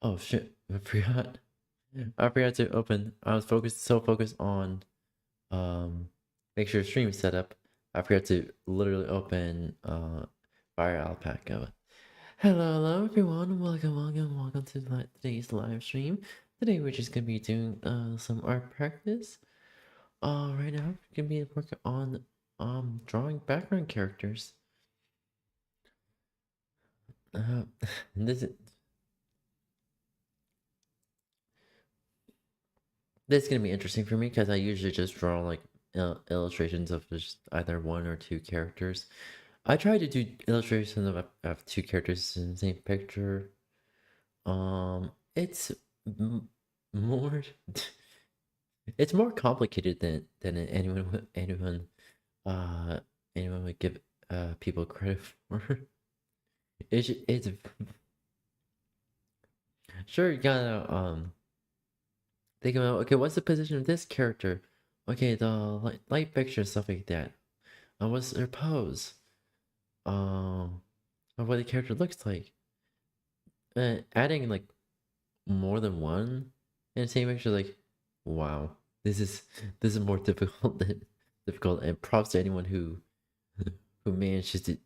Oh shit, I forgot. I forgot to open. I was focused on make sure stream is set up. I forgot to literally open Fire Alpaca. Hello everyone. Welcome to today's live stream. Today we're just gonna be doing some art practice. Right now we're gonna be working on drawing background characters. This is gonna be interesting for me because I usually just draw like illustrations of just either one or two characters. I try to do illustrations of two characters in the same picture. It's more it's more complicated than anyone would give people credit for. It's sure you gotta think about, okay, what's the position of this character? Okay, the light picture and stuff like that. What's their pose? Of what the character looks like. Adding like more than one in the same picture, like, wow, this is more difficult than difficult. And props to anyone who manages to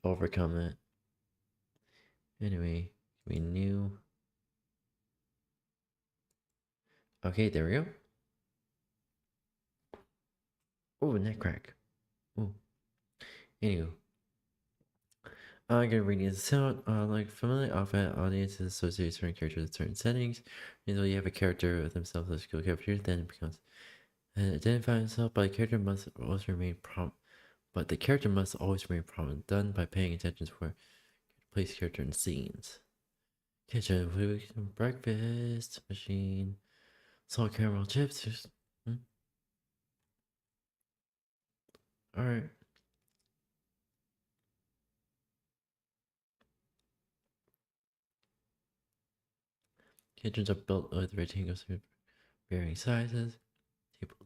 overcome it. Anyway, we new. Okay, there we go. Oh, neck crack. Oh. Anywho. I'm gonna read this out. Like familiar alphabet audiences associate certain characters with certain settings. Until you have a character with themselves as skill character, then it becomes identify himself, but the character must always remain prominent, done by paying attention to where place character in scenes. Kitchen, food, breakfast, machine, salt caramel chips. Alright. Kitchens are built with rectangles of varying sizes. Table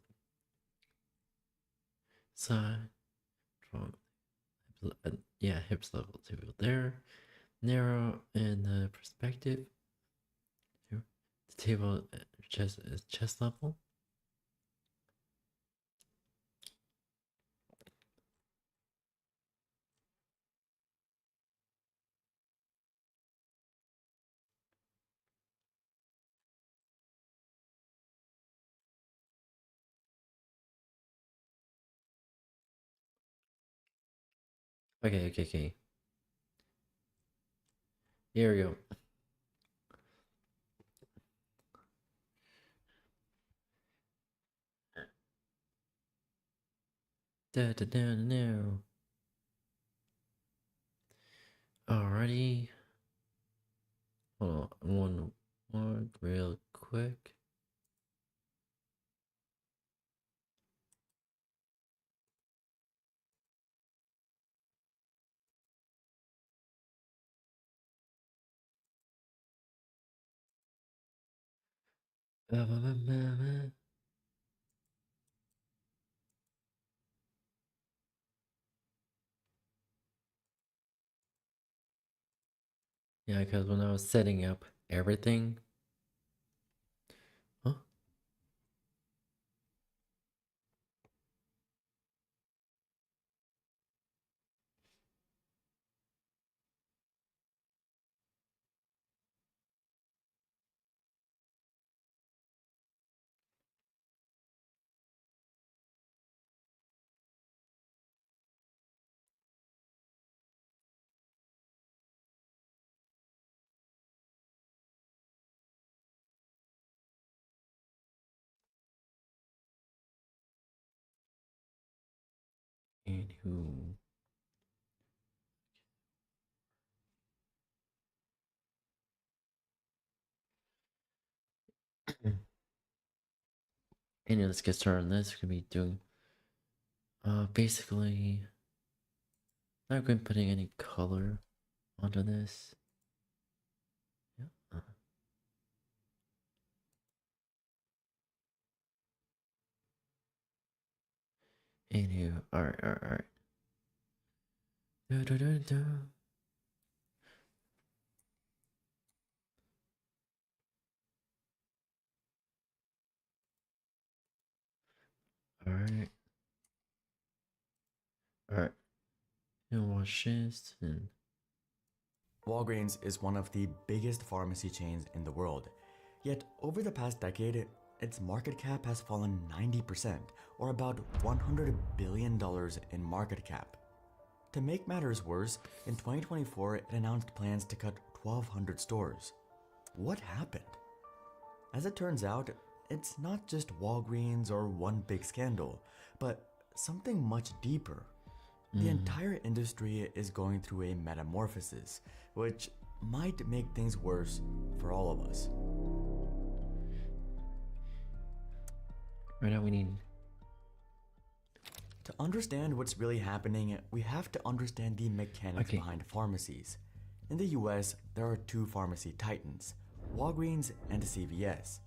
side. Yeah, hips level table there. Narrow in the perspective. The table is chest level. Okay. Here we go. No. Alrighty. Hold on, one more real quick. Yeah, because when I was setting up everything, huh? Anywho. Anyway, let's get started on this. We're gonna be doing basically not going to be putting any color onto this. Yeah. Anywho, alright. Alright. And watch this and Walgreens is one of the biggest pharmacy chains in the world. Yet, over the past decade, its market cap has fallen 90%, or about $100 billion in market cap. To make matters worse, in 2024, it announced plans to cut 1,200 stores. What happened? As it turns out, it's not just Walgreens or one big scandal, but something much deeper. The entire industry is going through a metamorphosis, which might make things worse for all of us. right now we need. To understand what's really happening, we have to understand the mechanics behind pharmacies. In the US, there are two pharmacy titans, Walgreens and CVS.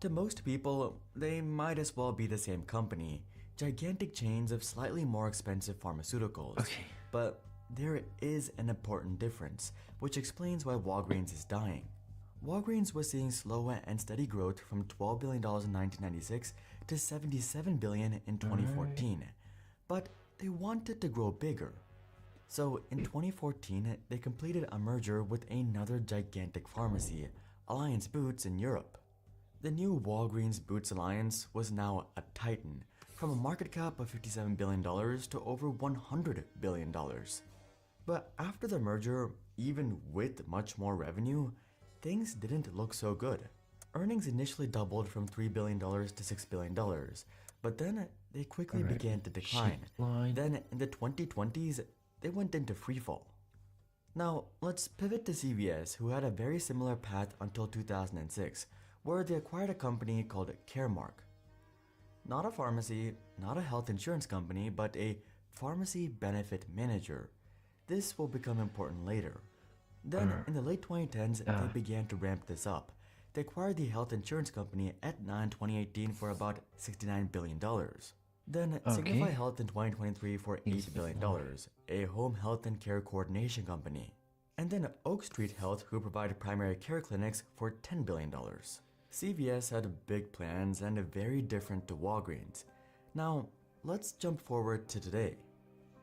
To most people, they might as well be the same company, gigantic chains of slightly more expensive pharmaceuticals. But there is an important difference, which explains why Walgreens is dying. Walgreens was seeing slow and steady growth from $12 billion in 1996 to $77 billion in 2014, but they wanted to grow bigger. So in 2014, they completed a merger with another gigantic pharmacy, Alliance Boots in Europe. The new Walgreens Boots Alliance was now a titan, from a market cap of $57 billion to over $100 billion. But after the merger, even with much more revenue, things didn't look so good. Earnings initially doubled from $3 billion to $6 billion, but then they quickly began to decline. Then in the 2020s, they went into freefall. Now, let's pivot to CVS, who had a very similar path until 2006, where they acquired a company called Caremark. Not a pharmacy, not a health insurance company, but a pharmacy benefit manager. This will become important later. Then, in the late 2010s, they began to ramp this up. They acquired the health insurance company Aetna in 2018 for about $69 billion. Then Signify Health in 2023 for $8 billion, a home health and care coordination company. And then Oak Street Health, who provided primary care clinics, for $10 billion. CVS had big plans and very different to Walgreens. Now, let's jump forward to today.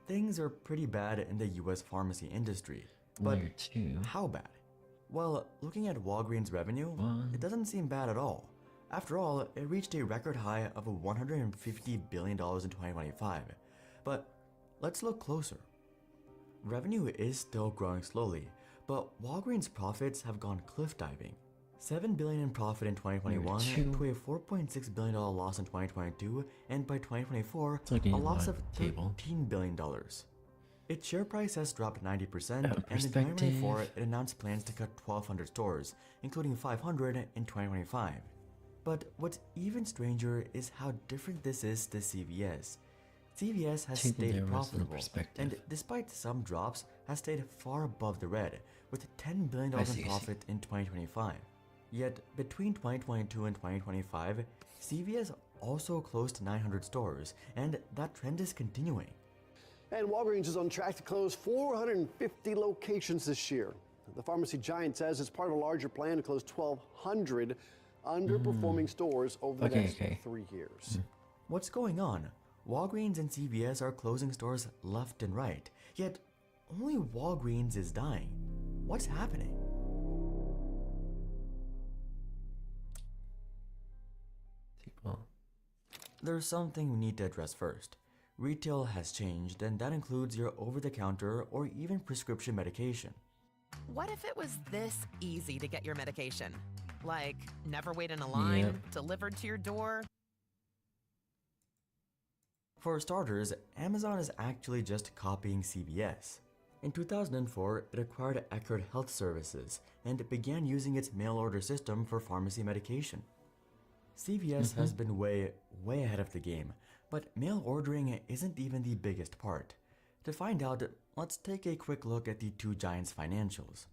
Things are pretty bad in the US pharmacy industry. But how bad? Well, looking at Walgreens' revenue, it doesn't seem bad at all. After all, it reached a record high of $150 billion in 2025. But let's look closer. Revenue is still growing slowly, but Walgreens' profits have gone cliff diving. $7 billion in profit in 2021 to a $4.6 billion loss in 2022, and by 2024, a loss of $13 billion. Its share price has dropped 90%, and in 2024, it announced plans to cut 1,200 stores, including 500 in 2025. But what's even stranger is how different this is to CVS. CVS has stayed profitable, and despite some drops, has stayed far above the red, with $10 billion in profit in 2025. Yet, between 2022 and 2025, CVS also closed 900 stores, and that trend is continuing. And Walgreens is on track to close 450 locations this year. The pharmacy giant says it's part of a larger plan to close 1,200 underperforming stores over the next 3 years. What's going on? Walgreens and CVS are closing stores left and right, yet only Walgreens is dying. What's happening? There's something we need to address first. Retail has changed, and that includes your over-the-counter or even prescription medication. What if it was this easy to get your medication? Like, never wait in a line, delivered to your door? For starters, Amazon is actually just copying CVS. In 2004, it acquired Eckerd Health Services and began using its mail-order system for pharmacy medication. CVS has been way ahead of the game, but mail ordering isn't even the biggest part. To find out, let's take a quick look at the two giants' financials.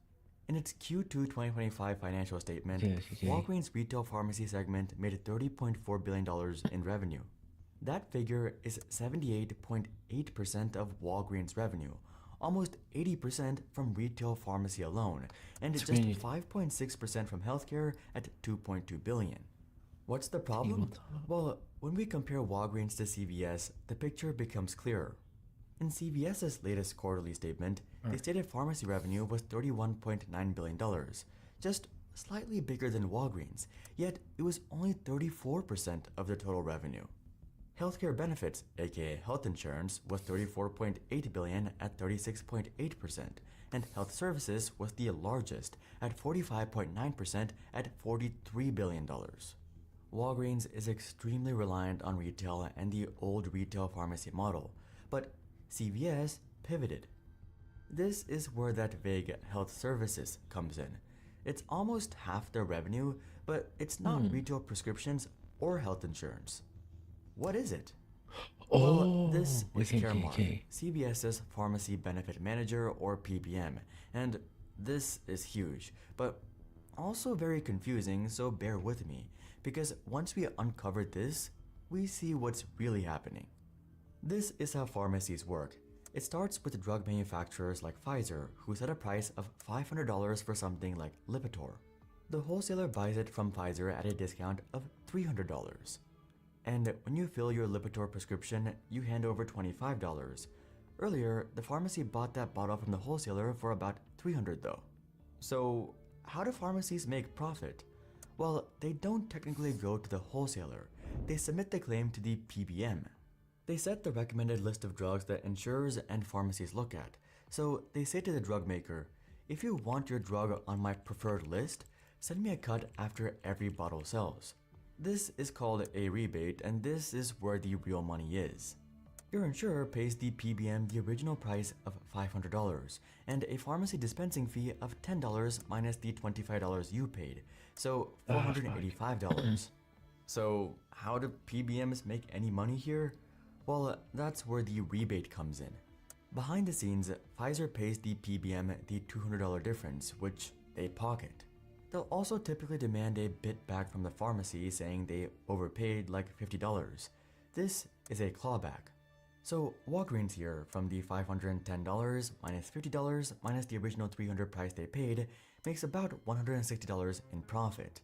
In its Q2 2025 financial statement, Walgreens' retail pharmacy segment made $30.4 billion in revenue. That figure is 78.8% of Walgreens' revenue, almost 80% from retail pharmacy alone, and just 5.6% from healthcare at $2.2 billion. What's the problem? Well, when we compare Walgreens to CVS, the picture becomes clearer. In CVS's latest quarterly statement, the stated pharmacy revenue was $31.9 billion, just slightly bigger than Walgreens, yet it was only 34% of the total revenue. Healthcare benefits, aka health insurance, was $34.8 billion at 36.8%, and health services was the largest at 45.9% at $43 billion. Walgreens is extremely reliant on retail and the old retail pharmacy model, but CVS pivoted. This is where that vague health services comes in. It's almost half their revenue, but it's not retail prescriptions or health insurance. What is it? Well, this is Caremark, CVS's Pharmacy Benefit Manager, or PBM, and this is huge, but also very confusing, so bear with me, because once we uncover this, we see what's really happening. This is how pharmacies work. It starts with drug manufacturers like Pfizer, who set a price of $500 for something like Lipitor. The wholesaler buys it from Pfizer at a discount of $300. And when you fill your Lipitor prescription, you hand over $25. Earlier, the pharmacy bought that bottle from the wholesaler for about $300 though. So, how do pharmacies make profit? Well, they don't technically go to the wholesaler. They submit the claim to the PBM. They set the recommended list of drugs that insurers and pharmacies look at. So they say to the drug maker, if you want your drug on my preferred list, send me a cut after every bottle sells. This is called a rebate, and this is where the real money is. Your insurer pays the PBM the original price of $500 and a pharmacy dispensing fee of $10 minus the $25 you paid, so $485. So how do PBMs make any money here? Well, that's where the rebate comes in. Behind the scenes, Pfizer pays the PBM the $200 difference, which they pocket. They'll also typically demand a bit back from the pharmacy, saying they overpaid like $50. This is a clawback. So Walgreens here, from the $510 minus $50 minus the original $300 price they paid, makes about $160 in profit.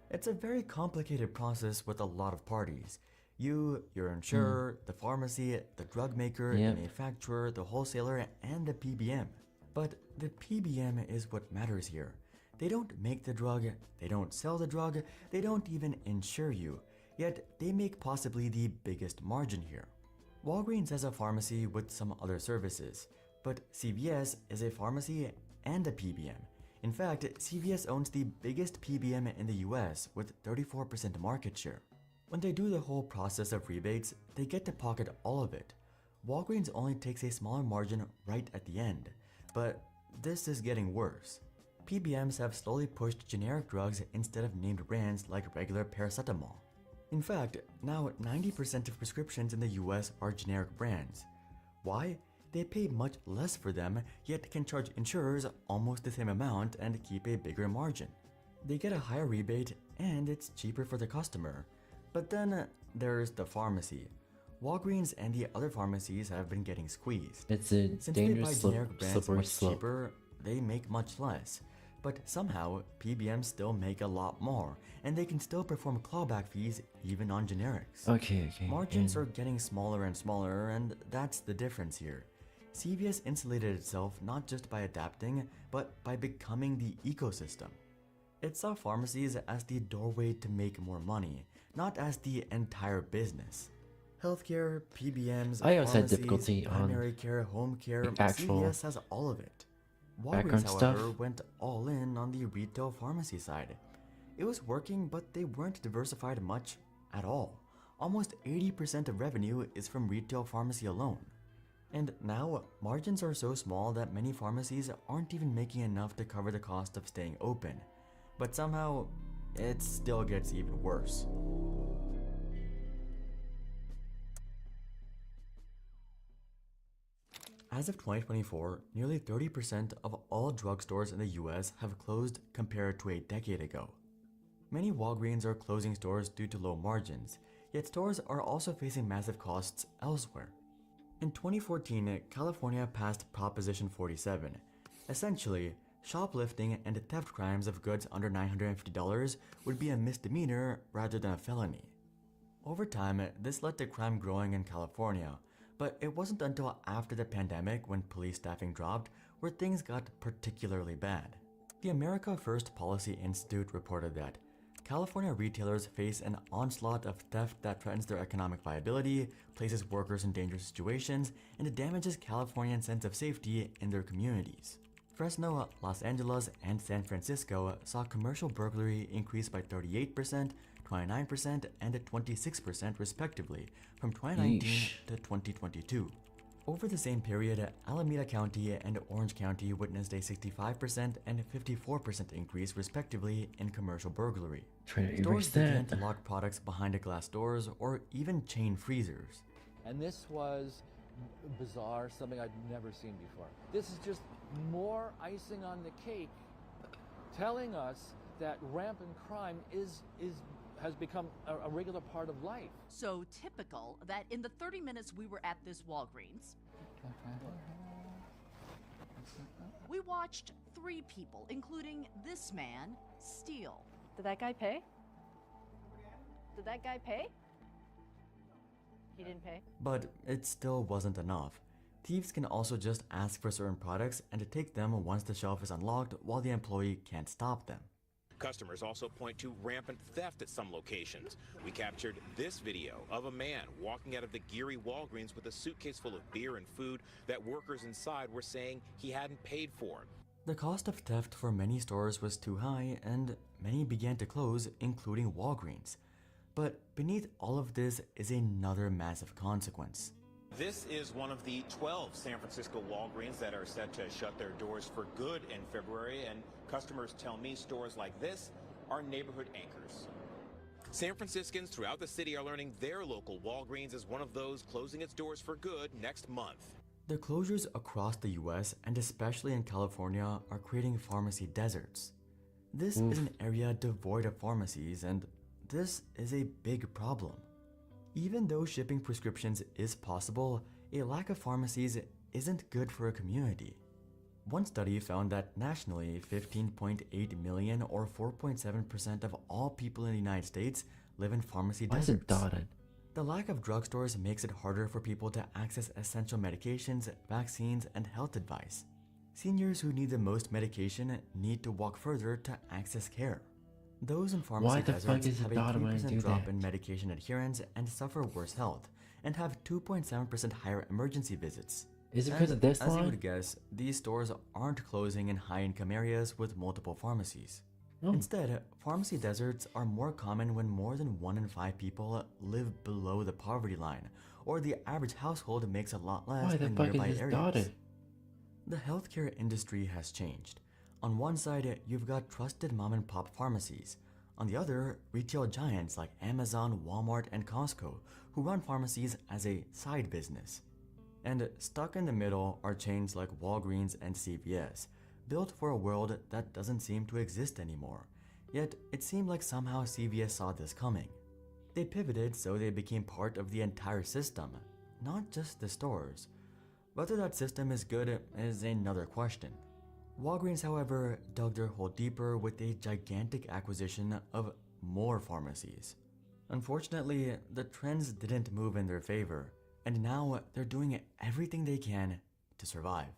It's a very complicated process with a lot of parties. You, your insurer, the pharmacy, the drug maker, the manufacturer, the wholesaler, and the PBM. But the PBM is what matters here. They don't make the drug, they don't sell the drug, they don't even insure you, yet they make possibly the biggest margin here. Walgreens has a pharmacy with some other services, But CVS is a pharmacy and a PBM. In fact, CVS owns the biggest PBM in the US with 34% market share. When they do the whole process of rebates, they get to pocket all of it. Walgreens only takes a smaller margin right at the end. But this is getting worse. PBMs have slowly pushed generic drugs instead of named brands like regular paracetamol. In fact, now 90% of prescriptions in the US are generic brands. Why? They pay much less for them, yet can charge insurers almost the same amount and keep a bigger margin. They get a higher rebate and it's cheaper for the customer. But then there's the pharmacy. Walgreens and the other pharmacies have been getting squeezed. It's a Since they buy dangerous generic brands slippery much slope. cheaper, they make much less. But somehow, PBMs still make a lot more, and they can still perform clawback fees even on generics. Okay. Margins are getting smaller and smaller, and that's the difference here. CVS insulated itself not just by adapting, but by becoming the ecosystem. It saw pharmacies as the doorway to make more money, not as the entire business. Healthcare, PBMs, I also had pharmacies, difficulty on primary care, home care, the actual CVS has all of it. Walgreens, background however, stuff. went all in on the retail pharmacy side. It was working, but they weren't diversified much at all. Almost 80% of revenue is from retail pharmacy alone. And now, margins are so small that many pharmacies aren't even making enough to cover the cost of staying open. But somehow, it still gets even worse. As of 2024, nearly 30% of all drugstores in the US have closed compared to a decade ago. Many Walgreens are closing stores due to low margins, yet stores are also facing massive costs elsewhere. In 2014, California passed Proposition 47. Essentially, shoplifting and theft crimes of goods under $950 would be a misdemeanor rather than a felony. Over time, this led to crime growing in California, but it wasn't until after the pandemic, when police staffing dropped, where things got particularly bad. The America First Policy Institute reported that California retailers face an onslaught of theft that threatens their economic viability, places workers in dangerous situations, and damages Californians' sense of safety in their communities. Fresno, Los Angeles, and San Francisco saw commercial burglary increase by 38%, 29%, and 26% respectively from 2019 to 2022. Over the same period, Alameda County and Orange County witnessed a 65% and 54% increase respectively in commercial burglary. Trying to Stores erase began that. to lock products behind glass doors or even chain freezers. And this was bizarre, something I'd never seen before. This is just more icing on the cake, telling us that rampant crime has become a regular part of life. So typical that in the 30 minutes we were at this Walgreens, we watched 3 people, including this man, steal. Did that guy pay? Did that guy pay? He didn't pay. But it still wasn't enough. Thieves can also just ask for certain products and take them once the shelf is unlocked while the employee can't stop them. Customers also point to rampant theft at some locations. We captured this video of a man walking out of the Geary Walgreens with a suitcase full of beer and food that workers inside were saying he hadn't paid for. The cost of theft for many stores was too high, and many began to close, including Walgreens. But beneath all of this is another massive consequence. This is one of the 12 San Francisco Walgreens that are set to shut their doors for good in February, and customers tell me stores like this are neighborhood anchors. San Franciscans throughout the city are learning their local Walgreens is one of those closing its doors for good next month. The closures across the US, and especially in California, are creating pharmacy deserts. This is an area devoid of pharmacies, and this is a big problem. Even though shipping prescriptions is possible, a lack of pharmacies isn't good for a community. One study found that nationally, 15.8 million or 4.7% of all people in the United States live in pharmacy Why is it deserts. dotted? The lack of drugstores makes it harder for people to access essential medications, vaccines, and health advice. Seniors who need the most medication need to walk further to access care. Those in pharmacy Why the fuck deserts is it have a dotted when I 3% do drop that? in medication adherence and suffer worse health, and have 2.7% higher emergency visits. Is it because of this as you line? would guess, these stores aren't closing in high-income areas with multiple pharmacies. No. Instead, pharmacy deserts are more common when more than 1 in 5 people live below the poverty line, or the average household makes a lot less Why the in fuck is nearby this areas. dotted? The healthcare industry has changed. On one side, you've got trusted mom-and-pop pharmacies. On the other, retail giants like Amazon, Walmart, and Costco, who run pharmacies as a side business. And stuck in the middle are chains like Walgreens and CVS, built for a world that doesn't seem to exist anymore. Yet, it seemed like somehow CVS saw this coming. They pivoted so they became part of the entire system, not just the stores. Whether that system is good is another question. Walgreens, however, dug their hole deeper with a gigantic acquisition of more pharmacies. Unfortunately, the trends didn't move in their favor, and now they're doing everything they can to survive.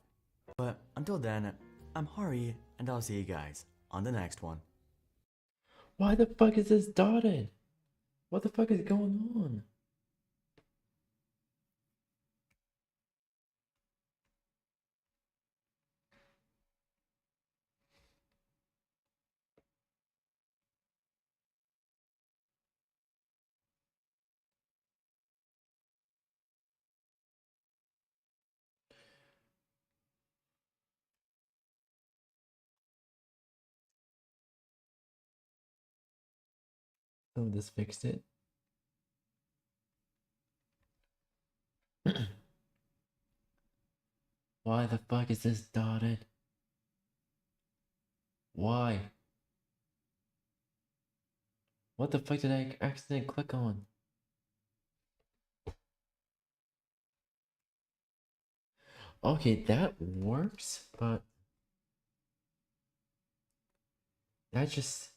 But until then, I'm Hari, and I'll see you guys on the next one. Why the fuck is this dotted? What the fuck is going on? Oh, this fixed it. Why the fuck is this dotted? Why? What the fuck did I accidentally click on? Okay, that works, but that just...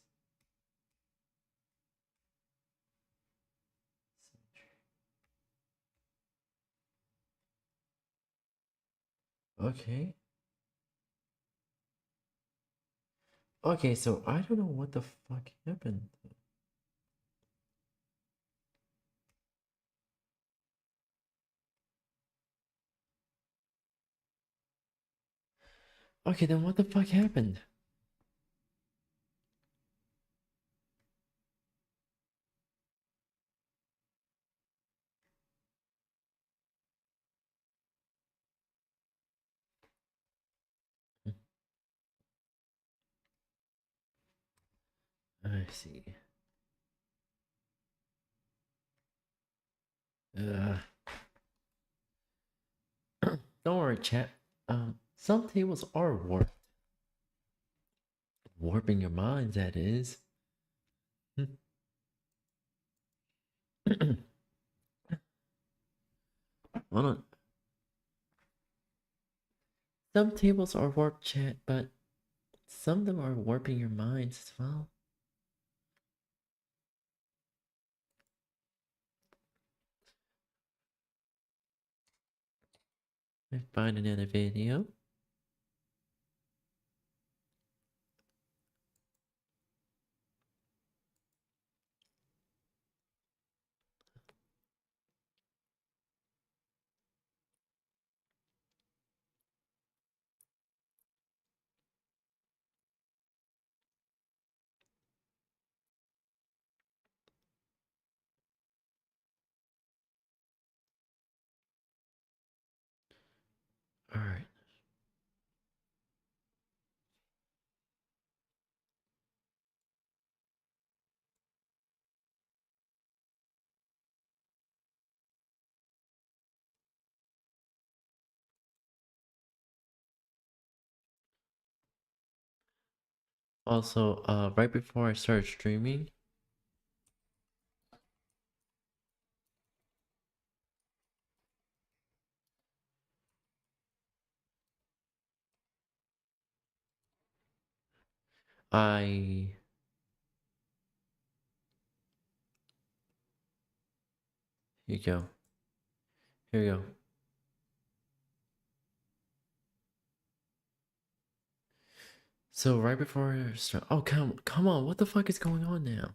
Okay. Okay, so I don't know what the fuck happened. Okay, then what the fuck happened? I see. Don't worry, chat. Some tables are warped. Warping your minds, that is. Hold on. Some tables are warped, chat, but some of them are warping your minds as well. I find another video. All right. Also, right before I started streaming, here you go. Here you go. So right before I start, oh come on, what the fuck is going on now?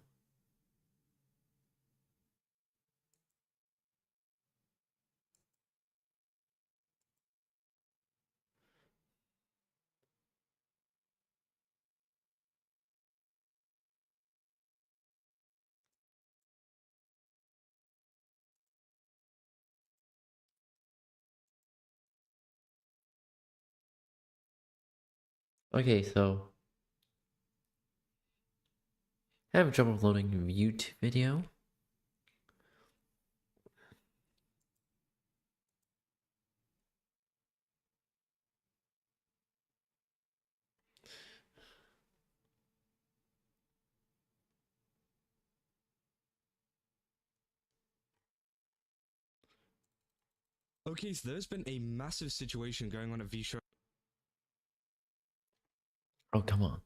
Okay, so having trouble loading YouTube video. Okay, so there's been a massive situation going on at 𝙂𝙀. Oh, come on.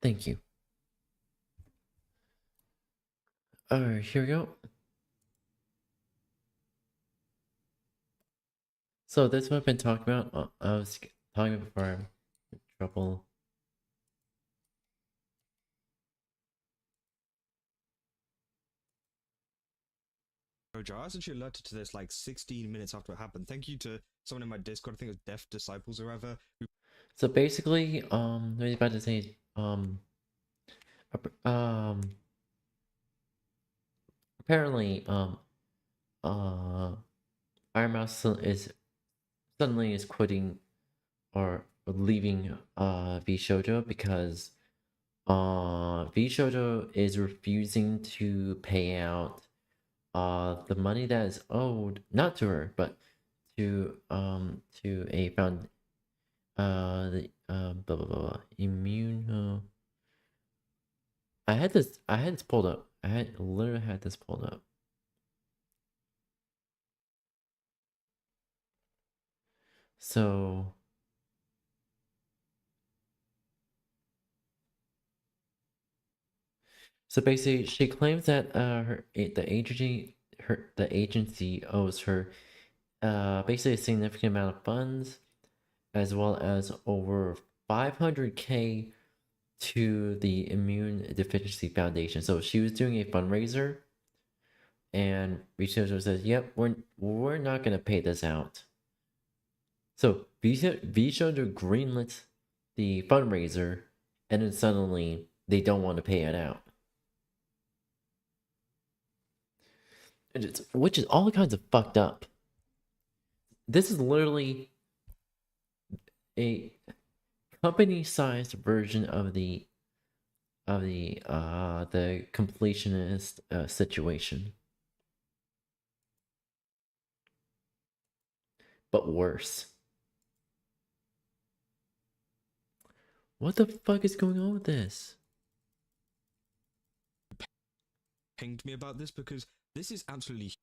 Thank you. Alright, here we go. So this is what I've been talking about. I was talking about before I'm in trouble. I was actually alerted to this like 16 minutes after it happened. Thank you to someone in my Discord, I think it was Deaf Disciples or whatever. So basically, what I was about to say is, apparently, Ironmouse is suddenly quitting or leaving 𝙂𝙀 because 𝙂𝙀 is refusing to pay out the money that is owed, not to her, but to a found the blah blah blah immune. I had this pulled up. I literally had this pulled up. So basically, she claims that the agency owes her basically a significant amount of funds, as well as over 500K to the Immune Deficiency Foundation. So she was doing a fundraiser, and researcher says, "Yep, we're not gonna pay this out." So 𝙂𝙀 greenlit the fundraiser, and then suddenly they don't want to pay it out. Which is all kinds of fucked up. This is literally a company-sized version of the completionist situation, but worse. What the fuck is going on with this? Pinged me about this because this is absolutely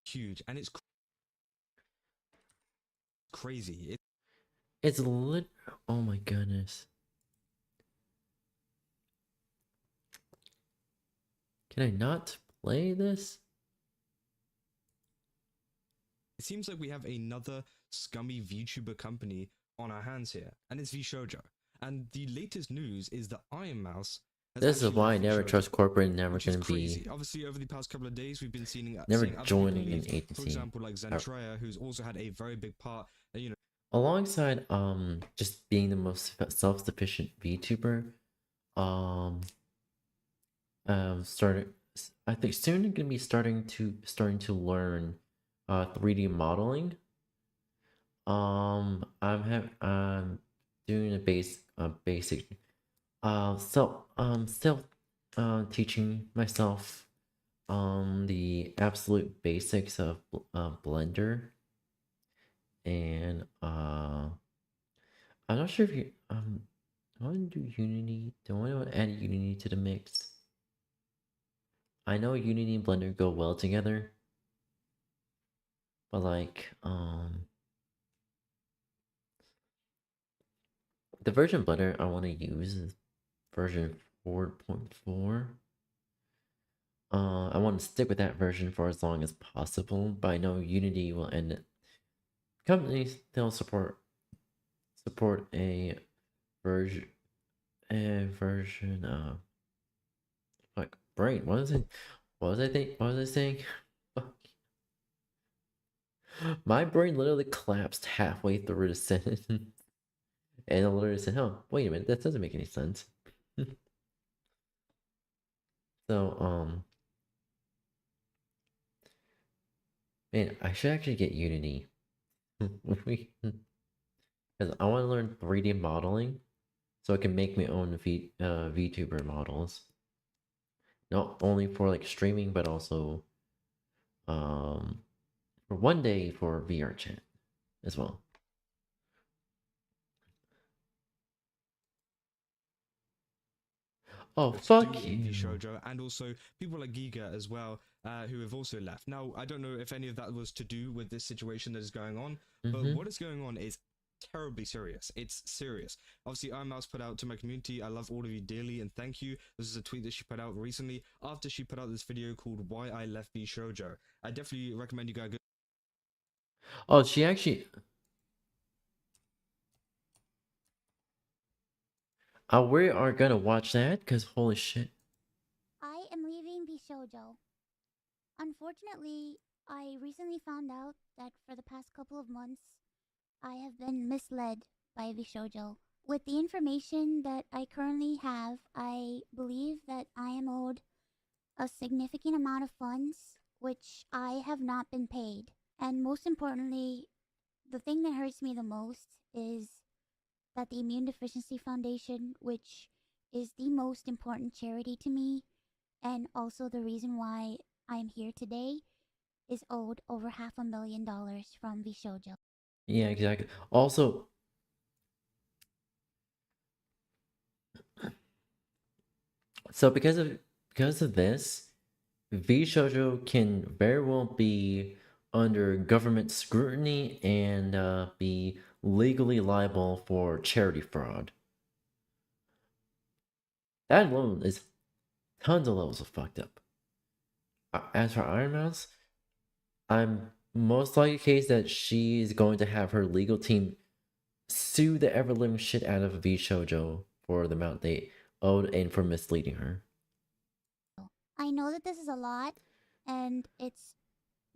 huge and it's crazy. It's lit. Oh my goodness. Can I not play this? It seems like we have another scummy VTuber company on our hands here, and it's 𝙂𝙀. And the latest news is that Ironmouse has This is why I left never 𝙂𝙀, trust corporate, never which is gonna crazy. be Obviously, over the past couple of days, we've been seeing never other joining people an leave. agency. For example, like Zentraya, who's also had a very big part. You know, alongside just being the most self-sufficient VTuber, started. I think soon gonna be starting to learn 3D modeling. I'm doing a basic still teaching myself the absolute basics of Blender, and I'm not sure if you I want to do Unity. Do I want to add Unity to the mix? I know Unity and Blender go well together, but like the version of Blender I want to use is version 4.4. I want to stick with that version for as long as possible, but I know Unity will end it. Companies, they'll support a version like brain. What is it? What was I saying? My brain literally collapsed halfway through the sentence. And I literally said, "Oh, wait a minute, that doesn't make any sense." So Man, I should actually get Unity. Because I want to learn 3D modeling so I can make my own VTuber models. Not only for like streaming, but also for one day for VR chat as well. Oh, fuck you. vtuber, and also people like Giga as well, who have also left. Now, I don't know if any of that was to do with this situation that is going on, but what is going on is terribly serious. It's serious. Obviously, Ironmouse put out to my community, I love all of you dearly and thank you. This is a tweet that she put out recently after she put out this video called Why I Left vtuber. I definitely recommend you guys go. Oh, she actually... we are gonna watch that, because holy shit. I am leaving vtuber. Unfortunately, I recently found out that for the past couple of months, I have been misled by vtuber. With the information that I currently have, I believe that I am owed a significant amount of funds, which I have not been paid. And most importantly, the thing that hurts me the most is that the Immune Deficiency Foundation, which is the most important charity to me, and also the reason why I'm here today, is owed over $500,000 from vtuber. Yeah, exactly. Also, so because of this, vtuber can very well be under government scrutiny and be legally liable for charity fraud. That alone is tons of levels of fucked up. As for Ironmouse, I'm most likely the case that she's going to have her legal team sue the ever-living shit out of vtuber for the amount they owed and for misleading her. I know that this is a lot, and it's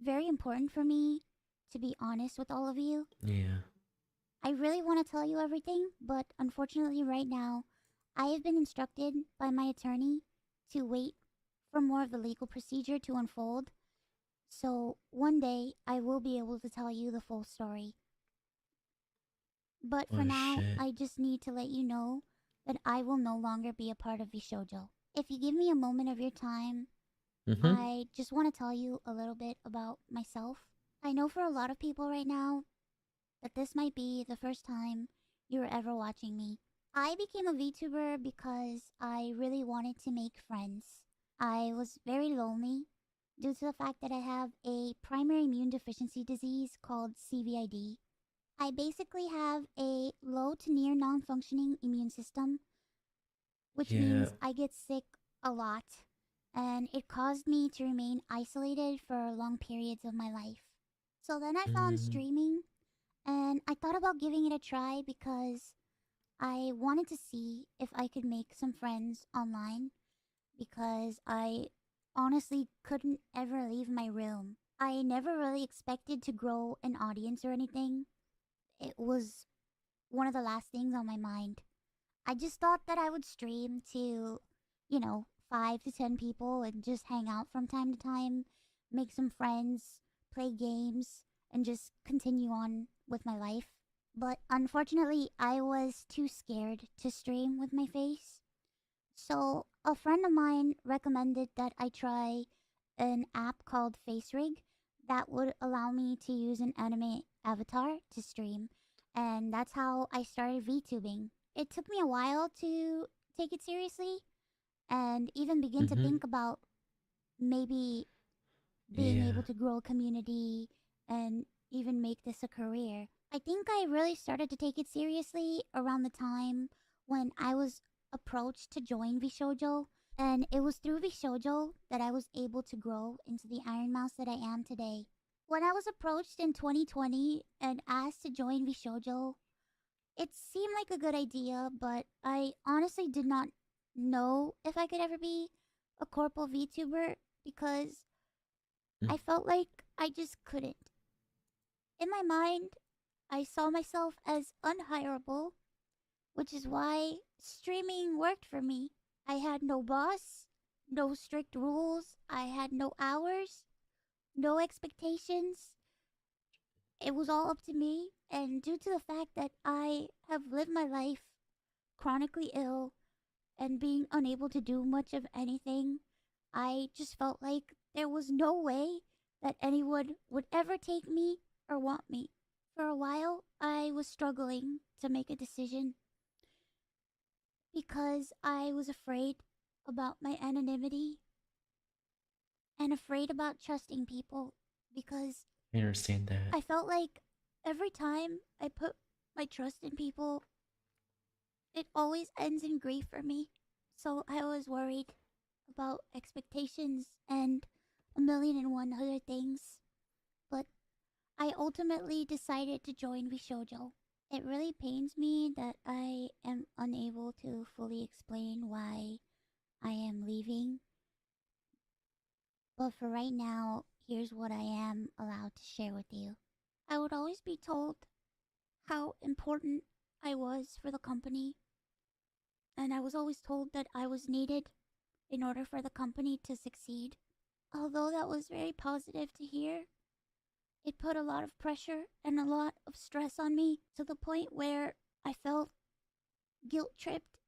very important for me to be honest with all of you. Yeah. I really want to tell you everything, but unfortunately right now, I have been instructed by my attorney to wait for more of the legal procedure to unfold. So one day, I will be able to tell you the full story. But for now, shit. I just need to let you know that I will no longer be a part of vtuber. If you give me a moment of your time, I just want to tell you a little bit about myself. I know for a lot of people right now that this might be the first time you're ever watching me. I became a VTuber because I really wanted to make friends. I was very lonely due to the fact that I have a primary immune deficiency disease called CVID. I basically have a low to near non-functioning immune system, which means I get sick a lot, and it caused me to remain isolated for long periods of my life. So then I found streaming, and I thought about giving it a try because I wanted to see if I could make some friends online, because I honestly couldn't ever leave my room. I never really expected to grow an audience or anything. It was one of the last things on my mind. I just thought that I would stream to, 5 to 10 people and just hang out from time to time, make some friends, play games, and just continue on with my life. But unfortunately, I was too scared to stream with my face. So a friend of mine recommended that I try an app called FaceRig that would allow me to use an anime avatar to stream. And that's how I started VTubing. It took me a while to take it seriously and even begin to think about maybe being able to grow a community and even make this a career. I think I really started to take it seriously around the time when I was approached to join vtuber, and it was through vtuber that I was able to grow into the Ironmouse that I am today. When I was approached in 2020 and asked to join vtuber, it seemed like a good idea, but I honestly did not know if I could ever be a corporal VTuber because I felt like I just couldn't. In my mind, I saw myself as unhireable, which is why streaming worked for me. I had no boss, no strict rules, I had no hours, no expectations. It was all up to me, and due to the fact that I have lived my life chronically ill and being unable to do much of anything, I just felt like there was no way that anyone would ever take me or want me. For a while, I was struggling to make a decision because I was afraid about my anonymity and afraid about trusting people because I understand that. I felt like every time I put my trust in people, it always ends in grief for me. So I was worried about expectations and a million and one other things. But I ultimately decided to join 𝙂𝙀. It really pains me that I am unable to fully explain why I am leaving. But for right now, here's what I am allowed to share with you. I would always be told how important I was for the company, and I was always told that I was needed in order for the company to succeed. Although that was very positive to hear, it put a lot of pressure and a lot of stress on me to the point where I felt guilt-tripped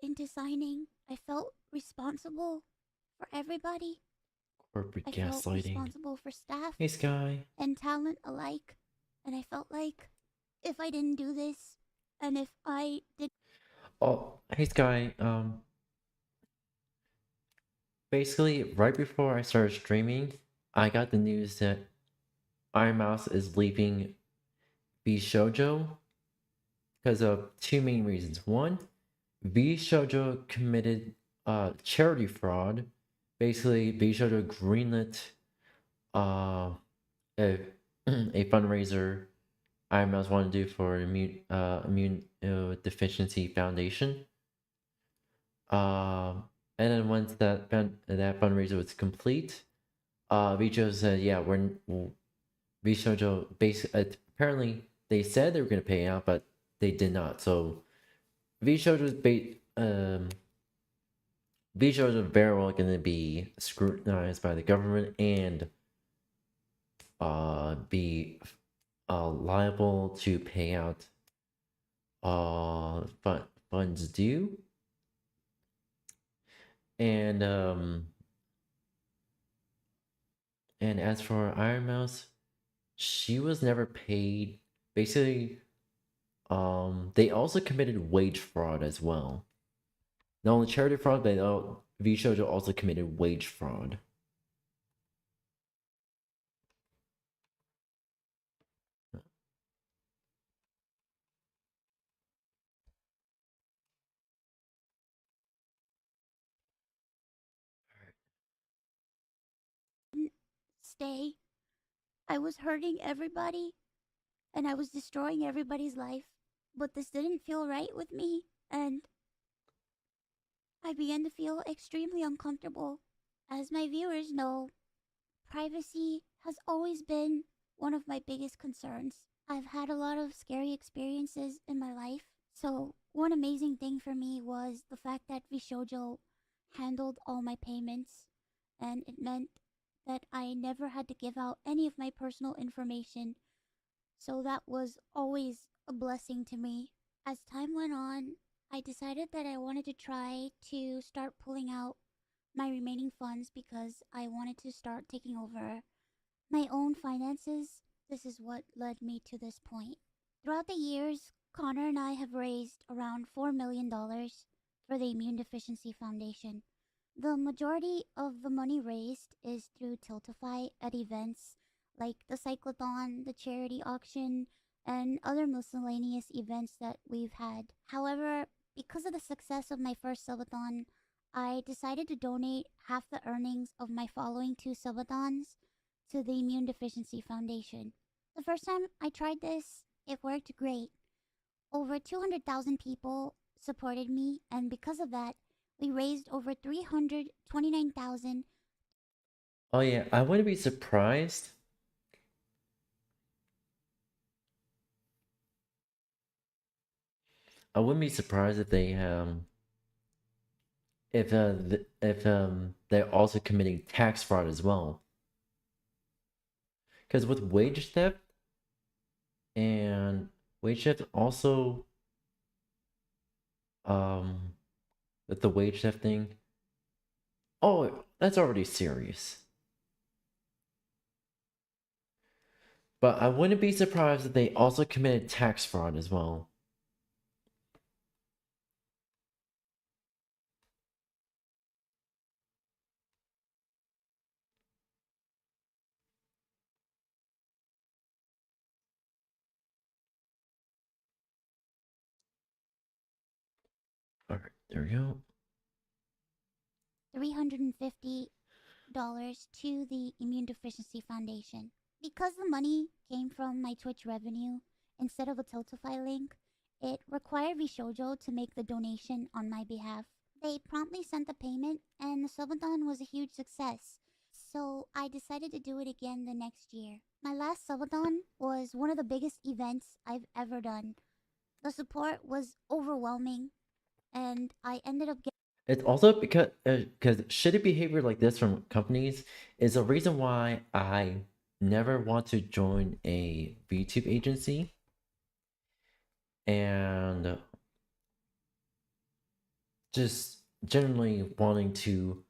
into signing. I felt responsible for everybody. Corporate I felt gaslighting. responsible for staff Hey, Sky. and talent alike. And I felt like if I didn't do this, and if I did... Oh, hey, Sky. Basically, right before I started streaming, I got the news that Ironmouse is leaving 𝙂𝙀 because of two main reasons. One, 𝙂𝙀 committed charity fraud. Basically, 𝙂𝙀 greenlit a fundraiser Ironmouse wanted to do for Immunodeficiency Foundation. And then once that fundraiser was complete, 𝙂𝙀 said, "Yeah, 𝙂𝙀 basically apparently they said they were going to pay out, but they did not. So 𝙂𝙀 was 𝙂𝙀 is very well going to be scrutinized by the government and be liable to pay out funds due. And as for Ironmouse, she was never paid. Basically, they also committed wage fraud as well. Not only charity fraud, but 𝙂𝙀 also committed wage fraud. stay. I was hurting everybody, and I was destroying everybody's life. But this didn't feel right with me, and I began to feel extremely uncomfortable. As my viewers know, privacy has always been one of my biggest concerns. I've had a lot of scary experiences in my life, so one amazing thing for me was the fact that 𝙂𝙀 handled all my payments, and it meant that I never had to give out any of my personal information, so that was always a blessing to me. As time went on, I decided that I wanted to try to start pulling out my remaining funds because I wanted to start taking over my own finances. This is what led me to this point. Throughout the years, Connor and I have raised around $4 million for the Immunodeficiency Foundation. The majority of the money raised is through Tiltify at events like the Cyclothon, the charity auction, and other miscellaneous events that we've had. However, because of the success of my first subathon, I decided to donate half the earnings of my following two subathons to the Immunodeficiency Foundation. The first time I tried this, it worked great. Over 200,000 people supported me, and because of that, we raised over 329,000. Oh yeah, I wouldn't be surprised. I wouldn't be surprised if they're also committing tax fraud as well. Because with wage theft and wage theft also, with the wage theft thing, oh, that's already serious. But I wouldn't be surprised if they also committed tax fraud as well. Alright, there we go. $350 to the Immune Deficiency Foundation. Because the money came from my Twitch revenue instead of a Tiltify link, it required vtuber to make the donation on my behalf. They promptly sent the payment, and the subathon was a huge success. So I decided to do it again the next year. My last subathon was one of the biggest events I've ever done. The support was overwhelming, and I ended up getting... It's also because shitty behavior like this from companies is a reason why I never want to join a VTube agency. And just generally wanting to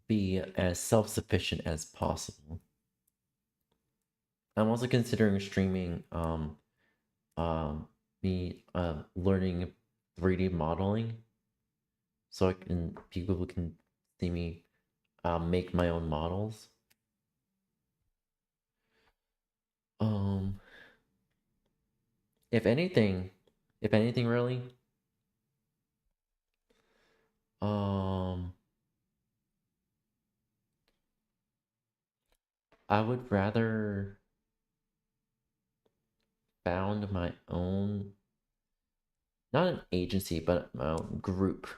be as self-sufficient as possible. I'm also considering streaming me learning 3D modeling, so people can see me make my own models. If anything really, I would rather found my own, not an agency, but my own group,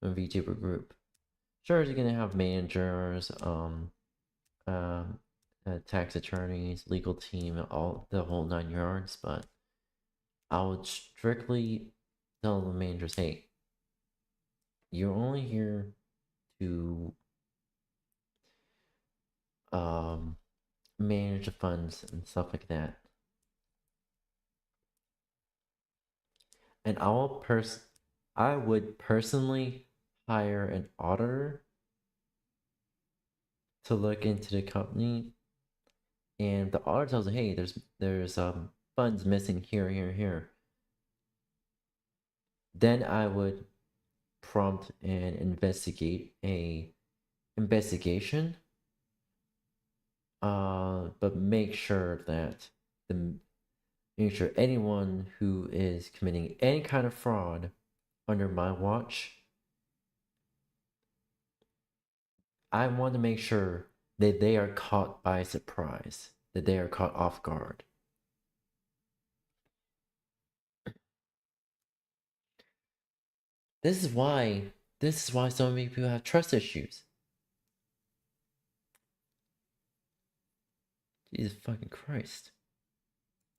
a VTuber group. Sure, you're gonna have managers, tax attorneys, legal team, all the whole 9 yards, but I would strictly tell the managers, hey, you're only here to manage the funds and stuff like that. And I would personally hire an auditor to look into the company, and the auditor tells them, hey, there's funds missing here. Then I would prompt and investigate a investigation, but make sure anyone who is committing any kind of fraud under my watch, I want to make sure that they are caught by surprise, that they are caught off guard. This is why so many people have trust issues. Jesus fucking Christ.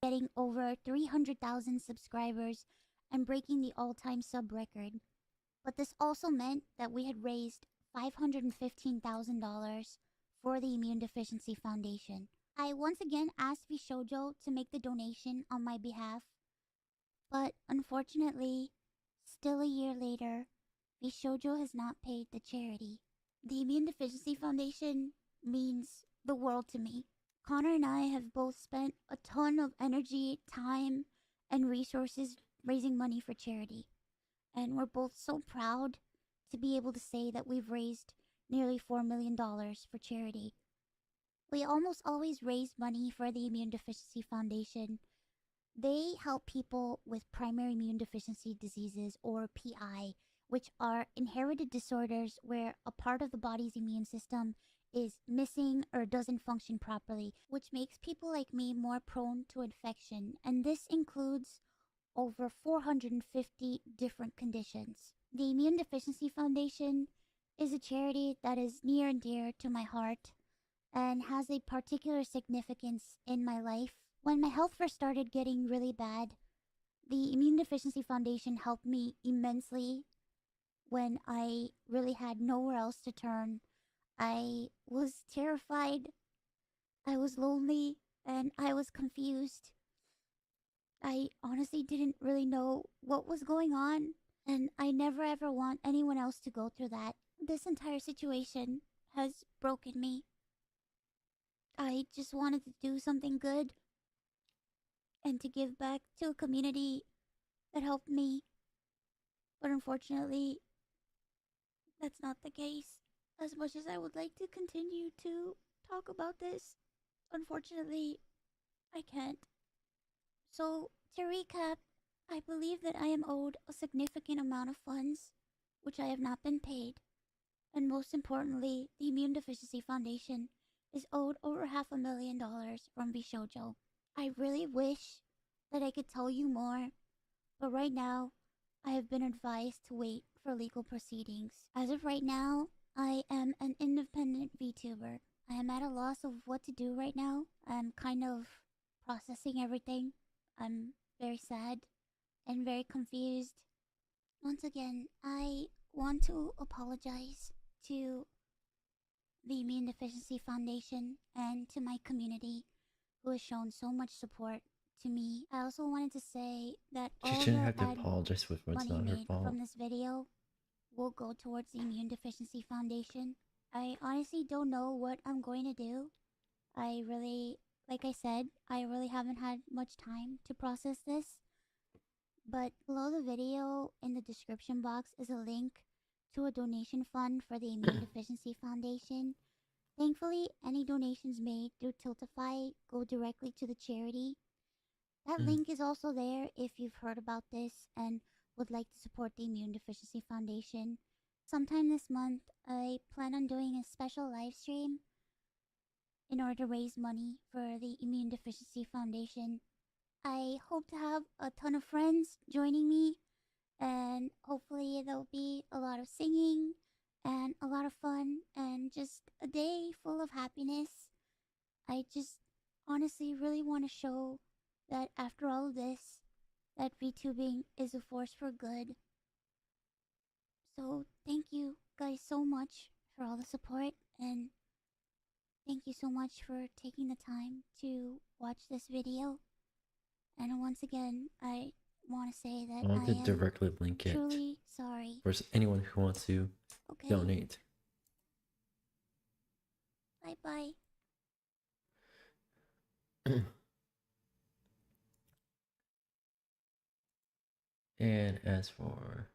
Getting over 300,000 subscribers and breaking the all-time sub record. But this also meant that we had raised $515,000 for the Immune Deficiency Foundation. I once again asked vtuber to make the donation on my behalf, but unfortunately, still a year later, vtuber has not paid the charity. The Immune Deficiency Foundation means the world to me. Connor and I have both spent a ton of energy, time, and resources raising money for charity. And we're both so proud to be able to say that we've raised nearly $4 million for charity. We almost always raise money for the Immune Deficiency Foundation. They help people with primary immune deficiency diseases, or PI, which are inherited disorders where a part of the body's immune system is missing or doesn't function properly, which makes people like me more prone to infection, and this includes over 450 different conditions. The Immune Deficiency Foundation is a charity that is near and dear to my heart and has a particular significance in my life. When my health first started getting really bad, the Immune Deficiency Foundation helped me immensely when I really had nowhere else to turn. I was terrified. I was lonely and I was confused. I honestly didn't really know what was going on, and I never ever want anyone else to go through that. This entire situation has broken me. I just wanted to do something good and to give back to a community that helped me. But unfortunately, that's not the case. As much as I would like to continue to talk about this, unfortunately, I can't. So, to recap, I believe that I am owed a significant amount of funds, which I have not been paid. And most importantly, the Immune Deficiency Foundation is owed over $500,000 from 𝘂𝙀. I really wish that I could tell you more, but right now, I have been advised to wait for legal proceedings. As of right now, I am an independent VTuber. I am at a loss of what to do right now. I'm kind of processing everything. I'm very sad and very confused. Once again, I want to apologize to the Immune Deficiency Foundation and to my community who has shown so much support to me. I also wanted to say that She all shouldn't the have to ad apologize for what's money not her made fault. from this video will go towards the Immune Deficiency Foundation. I honestly don't know what I'm going to do. I really, like I said, I really haven't had much time to process this. But below the video in the description box is a link to a donation fund for the Immune Deficiency Foundation. Thankfully, any donations made through Tiltify go directly to the charity. That link is also there if you've heard about this and would like to support the Immune Deficiency Foundation. Sometime this month, I plan on doing a special live stream in order to raise money for the Immune Deficiency Foundation. I hope to have a ton of friends joining me, and hopefully there'll be a lot of singing and a lot of fun and just a day full of happiness. I just honestly really want to show that after all of this, that VTubing is a force for good. So thank you guys so much for all the support, and thank you so much for taking the time to watch this video. And once again, I want to say that I want to I am directly link it truly sorry. for anyone who wants to donate. Bye-bye. And as for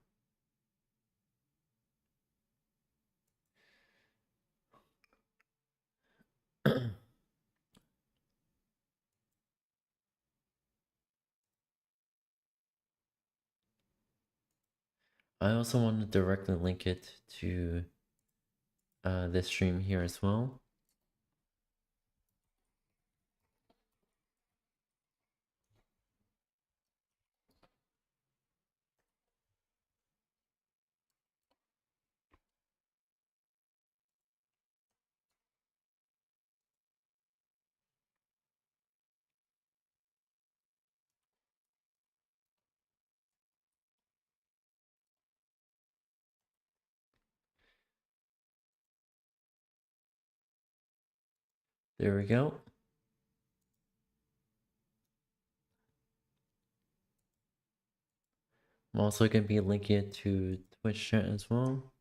I also want to directly link it to this stream here as well. There we go. I'm also going to be linking it to Twitch chat as well.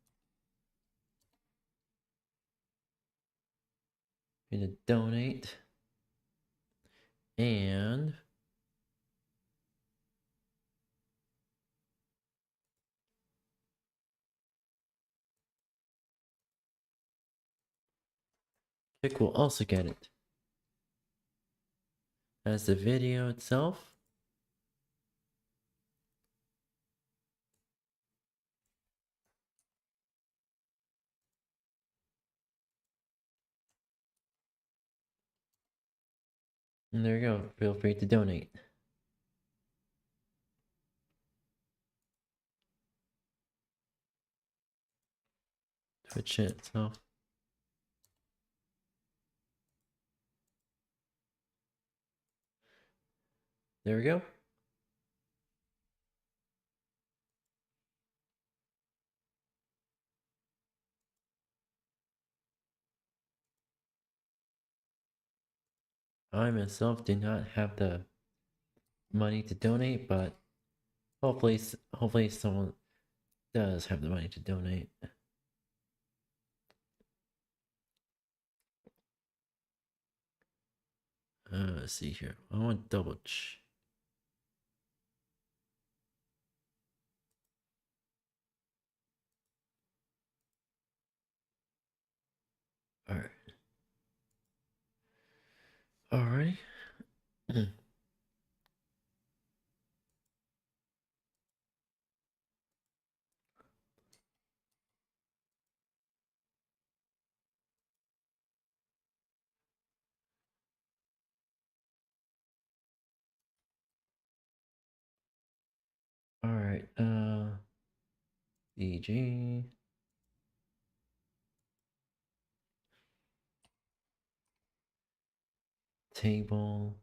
Going to donate. And Vic will also get it. As the video itself. And there you go. Feel free to donate. Twitch chat itself. There we go. I myself do not have the money to donate, but hopefully someone does have the money to donate. Let's see here. I want to double check. All right. All right. All right. EG. Table.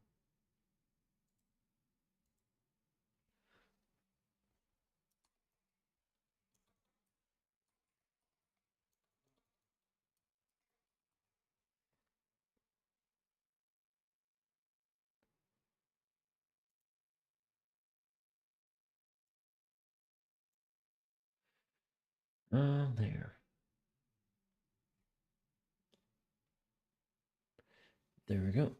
There. There we go.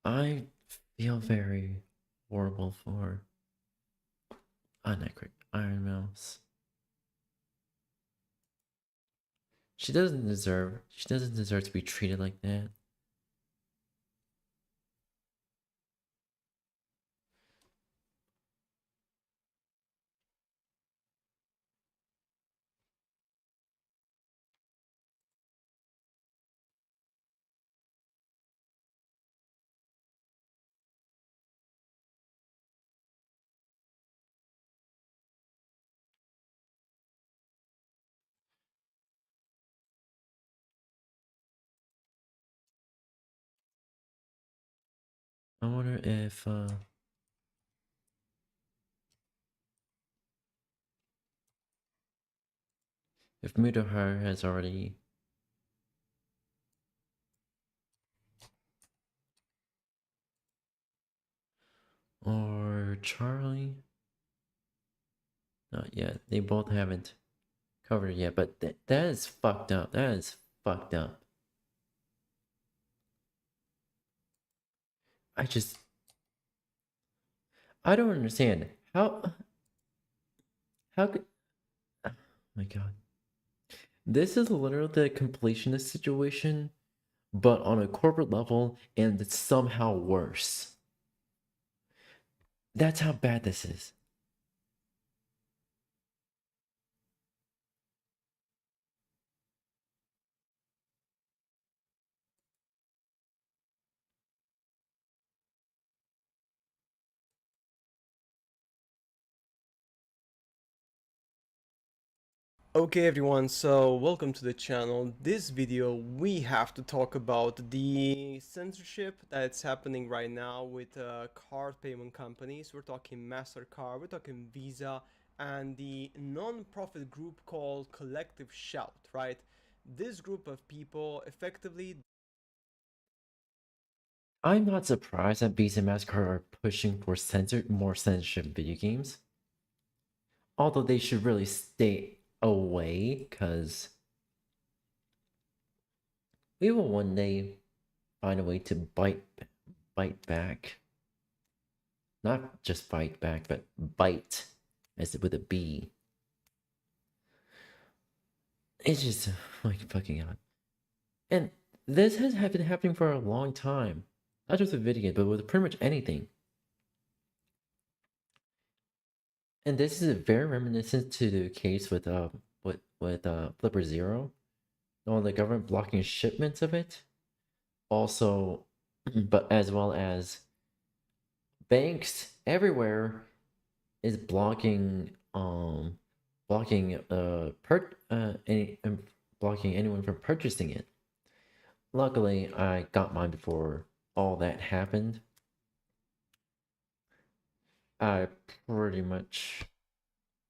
I feel very horrible for Ironmouse. She doesn't deserve to be treated like that. I wonder if Mudohar has already or Charlie. Not yet. They both haven't covered it yet, but that is fucked up. That is fucked up. I don't understand how could, oh my god. This is literally the completionist situation, but on a corporate level, and it's somehow worse. That's how bad this is. Okay everyone, so welcome to the channel. This video we have to talk about the censorship that's happening right now with card payment companies. We're talking MasterCard, we're talking Visa, and the non-profit group called Collective Shout, right? This group of people effectively... I'm not surprised that Visa and MasterCard are pushing for more censorship in video games. Although they should really stay away, because we will one day find a way to bite back. Not just fight back, but bite, as with a B. It's just like fucking god. And this has been happening for a long time. Not just with video games, but with pretty much anything. And this is very reminiscent to the case with Flipper Zero. On the government blocking shipments of it. Also, but as well as banks everywhere is blocking blocking anyone from purchasing it. Luckily, I got mine before all that happened. I pretty much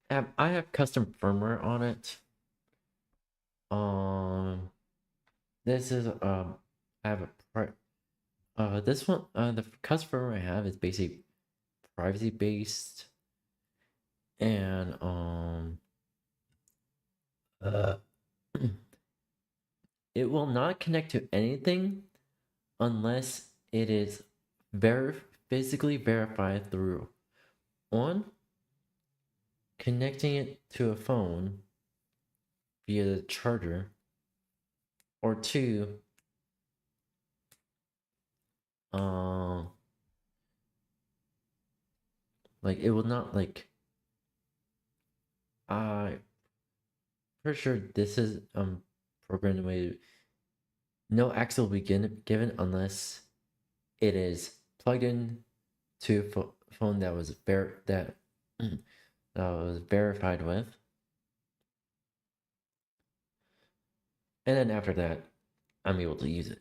I have custom firmware on it, This is I have a part. This one, the customer I have is basically privacy based, and it will not connect to anything unless it is physically verified through one, connecting it to a phone via the charger, or two, like it will not like. Pretty sure this is programmed in a way. No access will be given unless it is plugged in to a phone that was that was verified with, and then after that, I'm able to use it.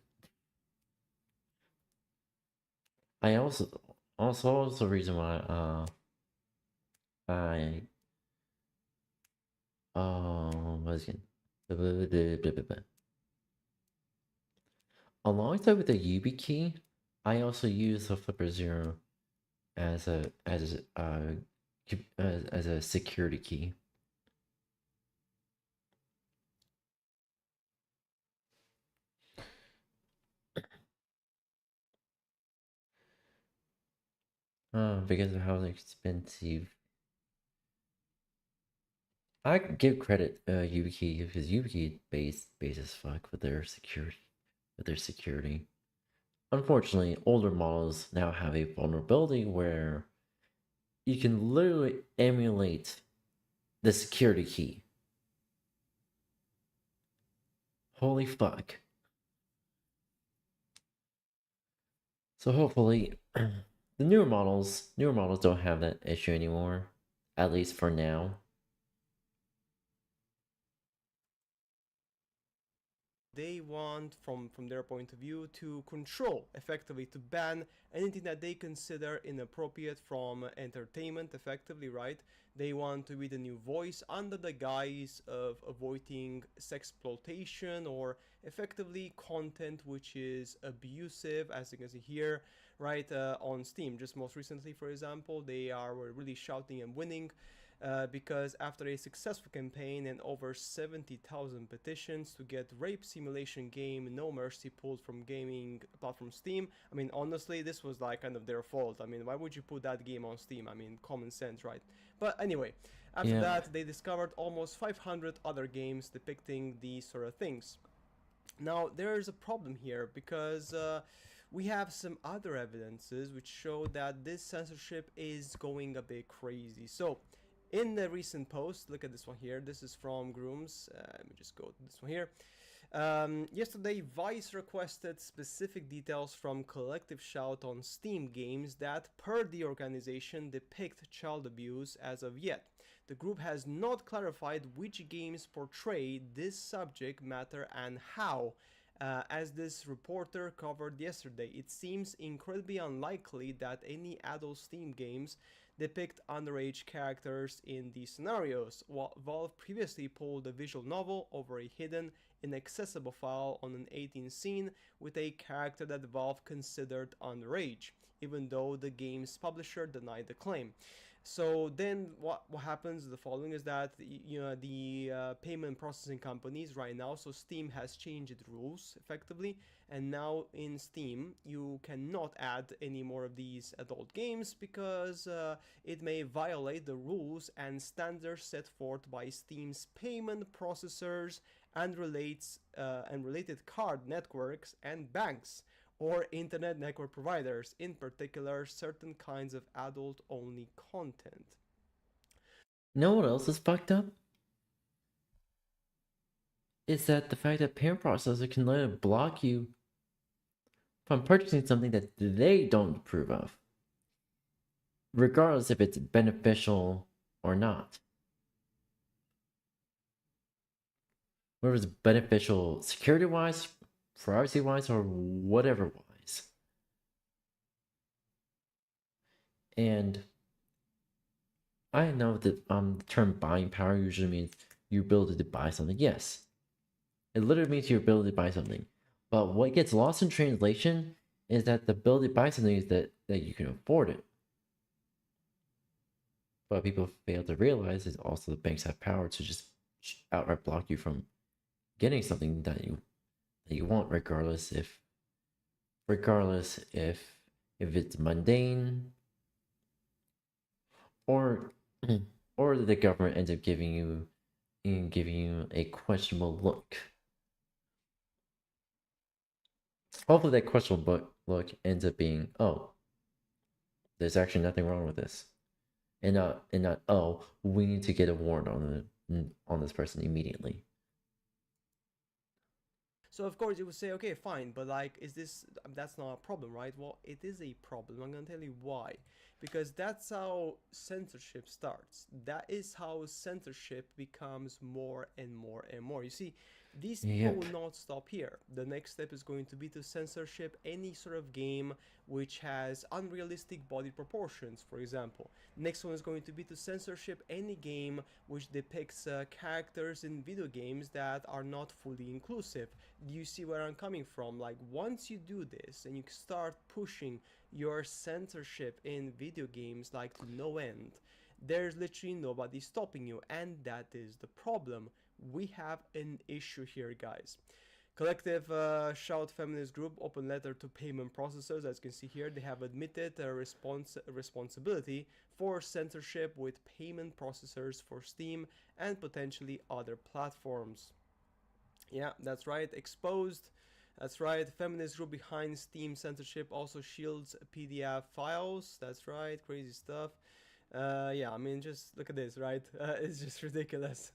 I also reason why I what is it? Alongside with the YubiKey, I also use the Flipper Zero as a security key. Because of how expensive. I give credit YubiKey because YubiKey base as fuck with their security. Unfortunately, older models now have a vulnerability where you can literally emulate the security key. Holy fuck. So hopefully the newer models don't have that issue anymore, at least for now. They want, from their point of view, to control, effectively to ban anything that they consider inappropriate from entertainment, effectively, right? They want to be the new voice under the guise of avoiding sexploitation or effectively content which is abusive, as you can see here, right, on Steam. Just most recently, for example, were really shouting and winning because after a successful campaign and over 70,000 petitions to get rape simulation game No Mercy pulled from gaming platform Steam, I mean, honestly, this was like kind of their fault. I mean, why would you put that game on Steam? I mean, common sense, right? But anyway, after that, they discovered almost 500 other games depicting these sort of things. Now, there's a problem here because we have some other evidences which show that this censorship is going a bit crazy. So, in the recent post, look at this one here. This is from Grooms. Let me just go to this one here. Yesterday, Vice requested specific details from Collective Shout on Steam games that, per the organization, depict child abuse as of yet. The group has not clarified which games portray this subject matter and how. As this reporter covered yesterday, it seems incredibly unlikely that any adult Steam games depict underage characters in these scenarios. Valve previously pulled a visual novel over a hidden, inaccessible file on an 18 scene with a character that Valve considered underage, even though the game's publisher denied the claim. So then what happens, the following is that the payment processing companies right now, so Steam has changed its rules effectively, and now in Steam you cannot add any more of these adult games because it may violate the rules and standards set forth by Steam's payment processors and related card networks and banks or internet network providers, in particular certain kinds of adult-only content. You know what else is fucked up? Is that the fact that payment processor can literally block you from purchasing something that they don't approve of, regardless if it's beneficial or not. Whether it's beneficial security-wise, privacy-wise, or whatever-wise. And I know that the term buying power usually means your ability to buy something. Yes, It literally means your ability to buy something. But what gets lost in translation is that the ability to buy something is that you can afford it. But people fail to realize is also the banks have power to just outright block you from getting something that you want, regardless if it's mundane, or or the government ends up giving you a questionable look. Hopefully that questionable look ends up being, oh, there's actually nothing wrong with this. And not oh, we need to get a warrant on this person immediately. So of course you would say, okay, fine, but like, is this, that's not a problem, right? Well, it is a problem. I'm gonna tell you why. Because that's how censorship starts. That is how censorship becomes more and more and more. You see, these people will not stop here. The next step is going to be to censorship any sort of game which has unrealistic body proportions, for example. Next one is going to be to censorship any game which depicts characters in video games that are not fully inclusive. Do you see where I'm coming from? Like, once you do this and you start pushing your censorship in video games like to no end, there's literally nobody stopping you, and that is the problem. We have an issue here, guys. Collective Shout Feminist Group open letter to payment processors. As you can see here, they have admitted a responsibility for censorship with payment processors for Steam and potentially other platforms. Yeah, that's right, exposed. That's right, feminist group behind Steam censorship also shields PDF files. That's right, crazy stuff. Yeah, I mean, just look at this, right? It's just ridiculous.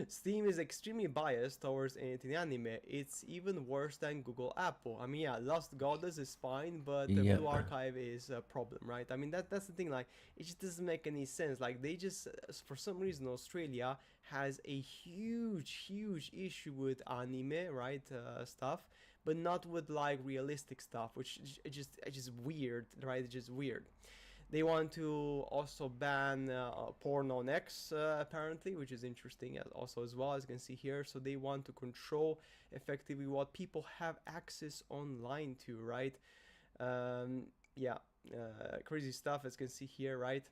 Steam is extremely biased towards anything anime. It's even worse than Google Apple. I mean, yeah, Lost Goddess is fine, but Blue Archive is a problem, right? I mean, that's the thing, like, it just doesn't make any sense. Like, they just, for some reason, Australia has a huge issue with anime, right, stuff, but not with, like, realistic stuff, which is just weird, right? It's just weird. They want to also ban porn on X, apparently, which is interesting also as well, as you can see here. So they want to control effectively what people have access online to, right? Yeah, crazy stuff, as you can see here, right?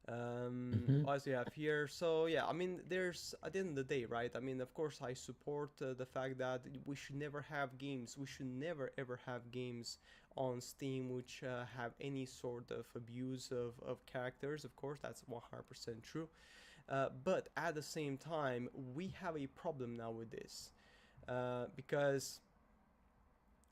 What else do you have here? So yeah, I mean, there's, at the end of the day, right, I mean, of course I support the fact that we should never have games, we should never ever have games on Steam which have any sort of abuse of characters. Of course, that's 100% true, but at the same time we have a problem now with this, because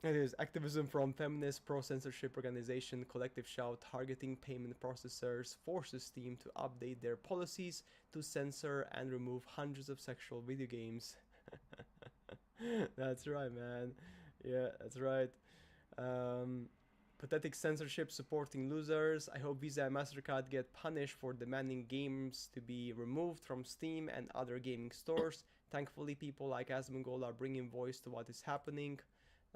it is activism from feminist pro-censorship organization Collective Shout targeting payment processors forces Steam to update their policies to censor and remove hundreds of sexual video games. That's right, man. Yeah, that's right. Pathetic censorship supporting losers. I hope Visa and MasterCard get punished for demanding games to be removed from Steam and other gaming stores. Thankfully, people like 𝙂𝙚𝙣𝙚 are bringing voice to what is happening.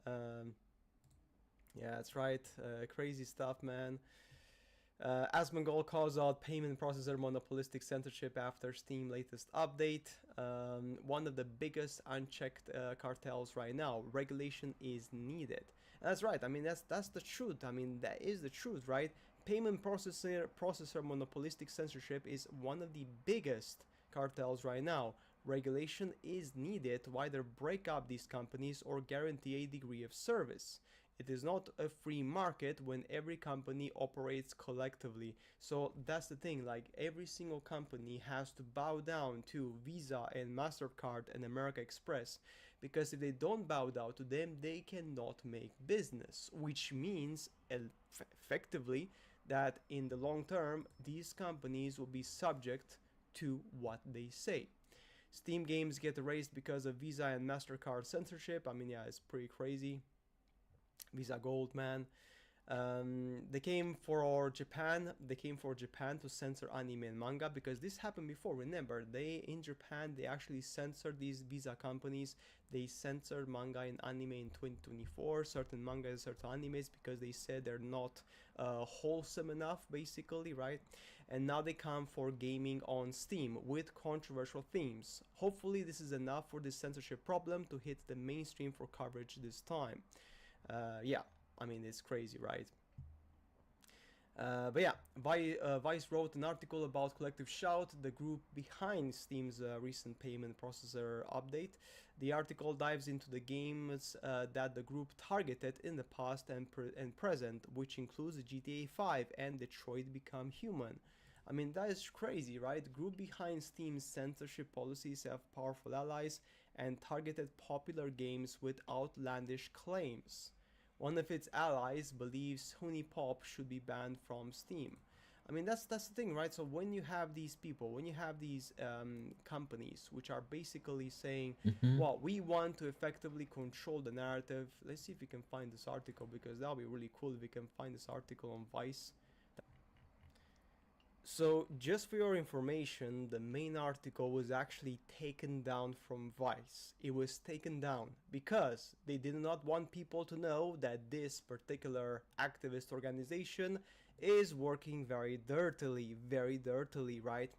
Yeah, that's right. Crazy stuff, man. 𝙂𝙚𝙣𝙚 calls out payment processor monopolistic censorship after Steam latest update. One of the biggest unchecked cartels right now. Regulation is needed. And that's right. I mean, that's the truth. I mean, that is the truth, right? Payment processor monopolistic censorship is one of the biggest cartels right now. Regulation is needed to either break up these companies or guarantee a degree of service. It is not a free market when every company operates collectively. So that's the thing, like, every single company has to bow down to Visa and MasterCard and American Express, because if they don't bow down to them, they cannot make business, which means effectively that in the long term, these companies will be subject to what they say. Steam games get erased because of Visa and MasterCard censorship. I mean, yeah, it's pretty crazy. Visa Gold, man. They came for Japan. They came for Japan to censor anime and manga, because this happened before. Remember, in Japan, they actually censored these Visa companies. They censored manga and anime in 2024, certain manga and certain animes, because they said they're not wholesome enough, basically, right? and now they come for gaming on Steam with controversial themes. Hopefully this is enough for this censorship problem to hit the mainstream for coverage this time. Yeah, I mean, it's crazy, right? But yeah, Vice wrote an article about Collective Shout, the group behind Steam's recent payment processor update. The article dives into the games that the group targeted in the past and present, which includes GTA 5 and Detroit Become Human. I mean, that is crazy, right? Group behind Steam's censorship policies have powerful allies and targeted popular games with outlandish claims. One of its allies believes 𝙂𝙚𝙣𝙚 should be banned from Steam. I mean, that's the thing, right? So when you have these people, when you have these companies which are basically saying, well, we want to effectively control the narrative. Let's see if we can find this article, because that'll be really cool if we can find this article on Vice. So just for your information, the main article was actually taken down from Vice. It was taken down because they did not want people to know that this particular activist organization is working very dirtily, right?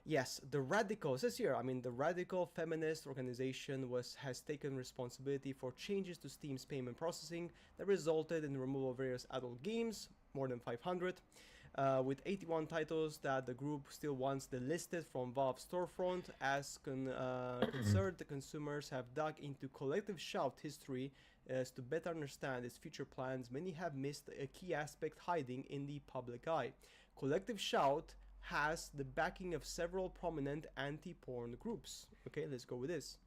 Yes, the radical, says here, I mean, the radical feminist organization has taken responsibility for changes to Steam's payment processing that resulted in the removal of various adult games, more than 500. With 81 titles that the group still wants delisted from Valve's storefront, as concerned consumers have dug into Collective Shout history as to better understand its future plans. Many have missed a key aspect hiding in the public eye. Collective Shout has the backing of several prominent anti-porn groups. Okay, let's go with this.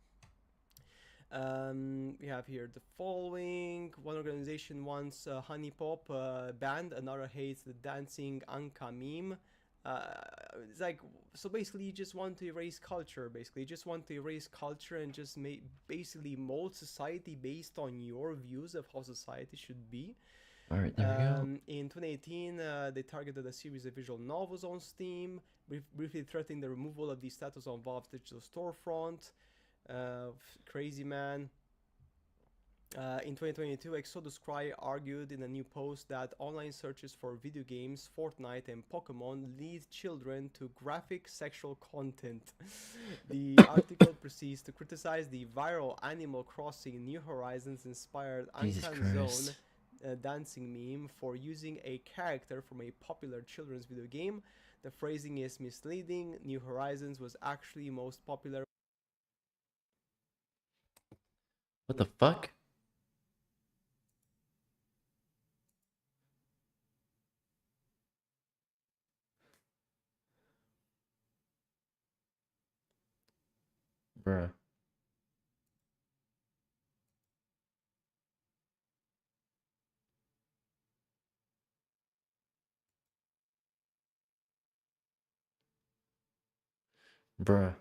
We have here the following. One organization wants 𝙂𝙗𝙗𝙗 banned, another hates the dancing Anka meme. It's like, so basically you just want to erase culture, basically. You just want to erase culture and just basically mold society based on your views of how society should be. Alright, there we go. In 2018, they targeted a series of visual novels on Steam, briefly threatening the removal of these titles on Valve's digital storefront. Crazy man. In 2022, Exodus Cry argued in a new post that online searches for video games, Fortnite and Pokemon lead children to graphic sexual content. The article proceeds to criticize the viral Animal Crossing New Horizons inspired Uncanny Zone dancing meme for using a character from a popular children's video game. The phrasing is misleading. New Horizons was actually most popular. What the fuck? Bruh. Bruh.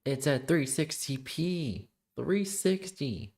It's at 360p. 360.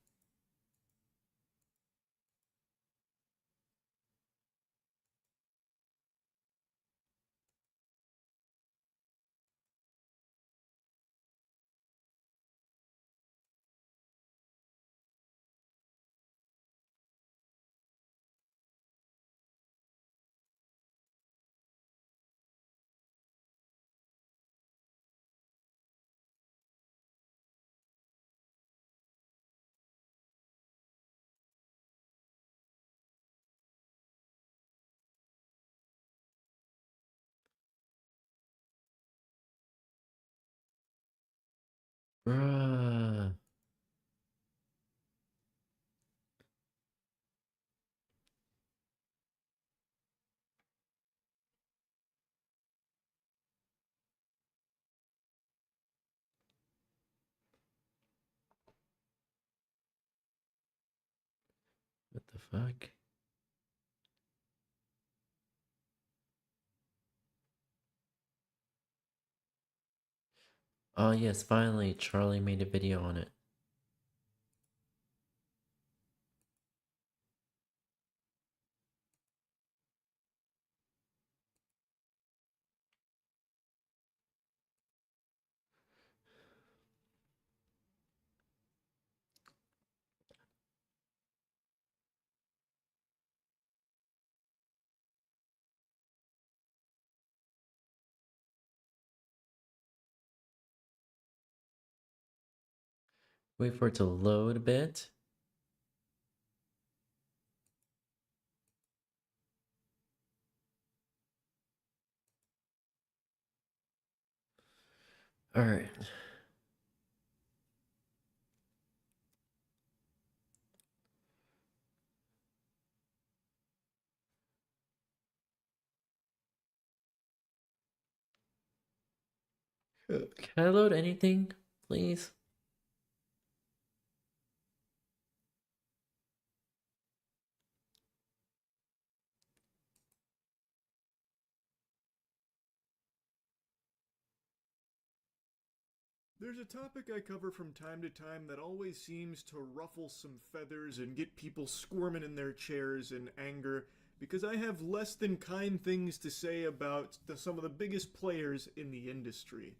Bruh. What the fuck? Oh yes, finally, Charlie made a video on it. Wait for it to load a bit. All right. Can I load anything, please? There's a topic I cover from time to time that always seems to ruffle some feathers and get people squirming in their chairs in anger, because I have less than kind things to say about some of the biggest players in the industry.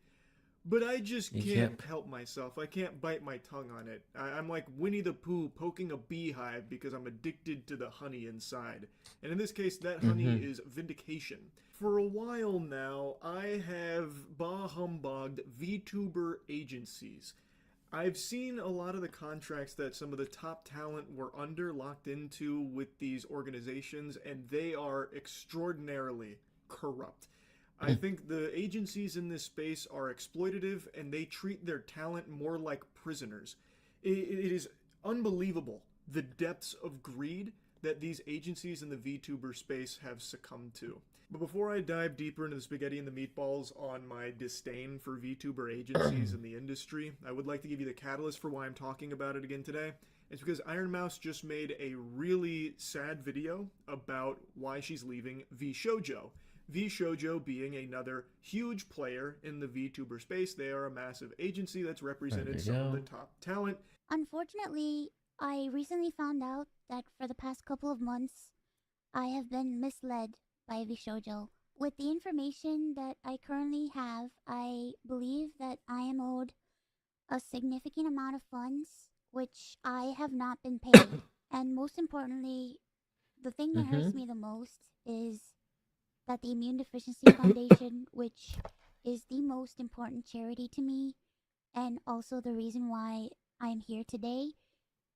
But I just can't help myself. I can't bite my tongue on it. I'm like Winnie the Pooh poking a beehive because I'm addicted to the honey inside. And in this case, that honey is vindication. For a while now, I have bah-humbugged VTuber agencies. I've seen a lot of the contracts that some of the top talent were locked into with these organizations, and they are extraordinarily corrupt. I think the agencies in this space are exploitative, and they treat their talent more like prisoners. It is unbelievable the depths of greed that these agencies in the VTuber space have succumbed to. But before I dive deeper into the spaghetti and the meatballs on my disdain for VTuber agencies in the industry, I would like to give you the catalyst for why I'm talking about it again today. It's because Ironmouse just made a really sad video about why she's leaving 𝙂𝙀. 𝙂𝙀 being another huge player in the VTuber space. They are a massive agency that's represented some of the top talent. Unfortunately, I recently found out that for the past couple of months, I have been misled by 𝙂𝙀. With the information that I currently have, I believe that I am owed a significant amount of funds, which I have not been paid. And most importantly, the thing that hurts me the most is that the Immune Deficiency Foundation, which is the most important charity to me, and also the reason why I'm here today,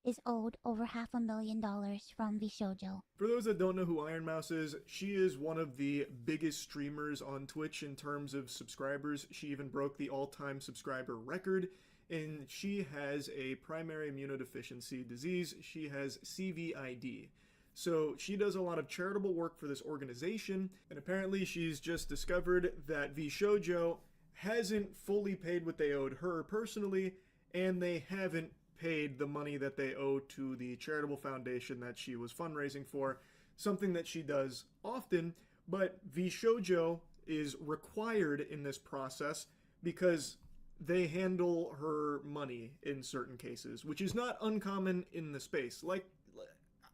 is owed over $500,000 from 𝙂𝙀. For those that don't know who Ironmouse is, she is one of the biggest streamers on Twitch in terms of subscribers. She even broke the all-time subscriber record, and she has a primary immunodeficiency disease. She has CVID. So she does a lot of charitable work for this organization, and apparently she's just discovered that 𝙂𝙀 hasn't fully paid what they owed her personally, and they haven't paid the money that they owe to the charitable foundation that she was fundraising for, something that she does often, but 𝙂𝙀 is required in this process because they handle her money in certain cases, which is not uncommon in the space. Like,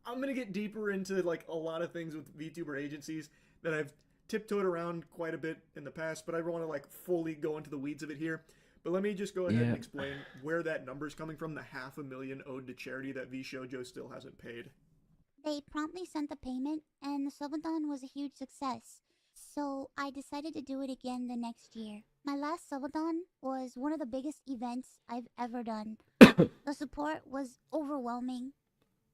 I'm going to get deeper into like a lot of things with VTuber agencies that I've tiptoed around quite a bit in the past, but I don't want to like fully go into the weeds of it here. But let me just go ahead and explain where that number's coming from, the $500,000 owed to charity that 𝙂𝙀 still hasn't paid. They promptly sent the payment, and the subathon was a huge success. So I decided to do it again the next year. My last subathon was one of the biggest events I've ever done. The support was overwhelming,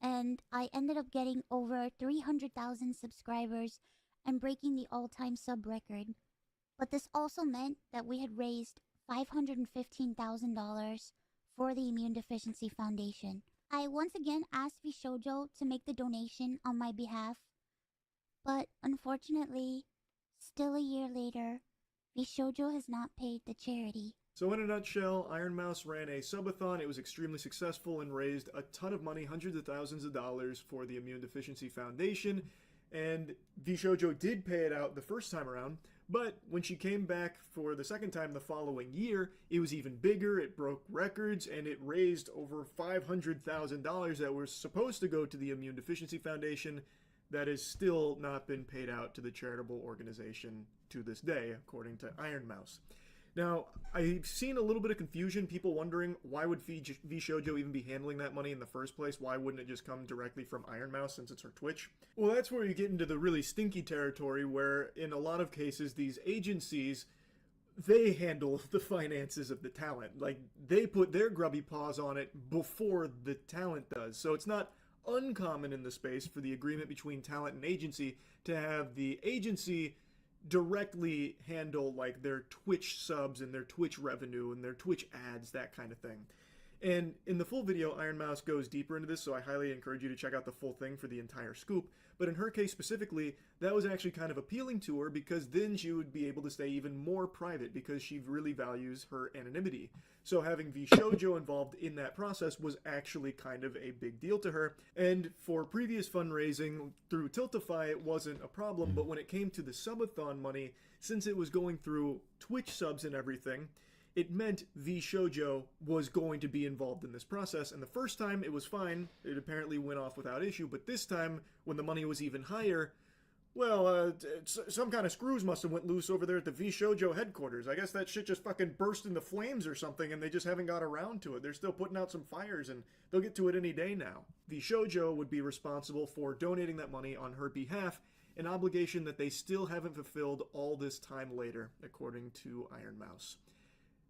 and I ended up getting over 300,000 subscribers and breaking the all-time sub record. But this also meant that we had raised $515,000 for the Immune Deficiency Foundation. I once again asked 𝙂𝙀 to make the donation on my behalf, but unfortunately, still a year later, 𝙂𝙀 has not paid the charity. So in a nutshell, Ironmouse ran a subathon. It was extremely successful and raised a ton of money, hundreds of thousands of dollars for the Immune Deficiency Foundation. And 𝙂𝙀 did pay it out the first time around, but when she came back for the second time the following year, it was even bigger. It broke records, and it raised over $500,000 that were supposed to go to the Immune Deficiency Foundation that has still not been paid out to the charitable organization to this day, according to Ironmouse. Now, I've seen a little bit of confusion, people wondering why would 𝙂𝙀 even be handling that money in the first place? Why wouldn't it just come directly from Ironmouse since it's her Twitch? Well, that's where you get into the really stinky territory where in a lot of cases these agencies they handle the finances of the talent. Like, they put their grubby paws on it before the talent does. So it's not uncommon in the space for the agreement between talent and agency to have the agency directly handle like their Twitch subs and their Twitch revenue and their Twitch ads, that kind of thing. And in the full video, Ironmouse goes deeper into this, so I highly encourage you to check out the full thing for the entire scoop. But in her case specifically, that was actually kind of appealing to her because then she would be able to stay even more private because she really values her anonymity. So having 𝙂𝙀 involved in that process was actually kind of a big deal to her. And for previous fundraising through Tiltify, it wasn't a problem, but when it came to the subathon money, since it was going through Twitch subs and everything, it meant 𝙂𝙀 was going to be involved in this process, and the first time it was fine, it apparently went off without issue, but this time, when the money was even higher, well, some kind of screws must have went loose over there at the 𝙂𝙀 headquarters. I guess that shit just fucking burst into flames or something, and they just haven't got around to it. They're still putting out some fires, and they'll get to it any day now. 𝙂𝙀 would be responsible for donating that money on her behalf, an obligation that they still haven't fulfilled all this time later, according to Ironmouse.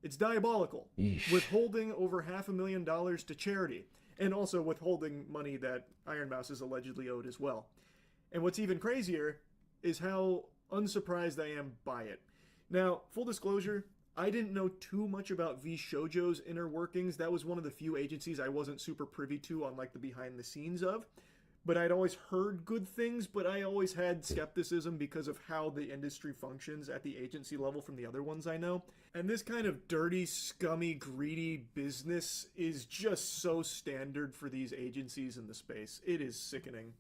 It's diabolical, withholding over $500,000 to charity, and also withholding money that Ironmouse is allegedly owed as well. And what's even crazier is how unsurprised I am by it. Now, full disclosure, I didn't know too much about 𝙂𝙀's inner workings. That was one of the few agencies I wasn't super privy to on like the behind the scenes of. But I'd always heard good things, but I always had skepticism because of how the industry functions at the agency level from the other ones I know. And this kind of dirty, scummy, greedy business is just so standard for these agencies in the space. It is sickening.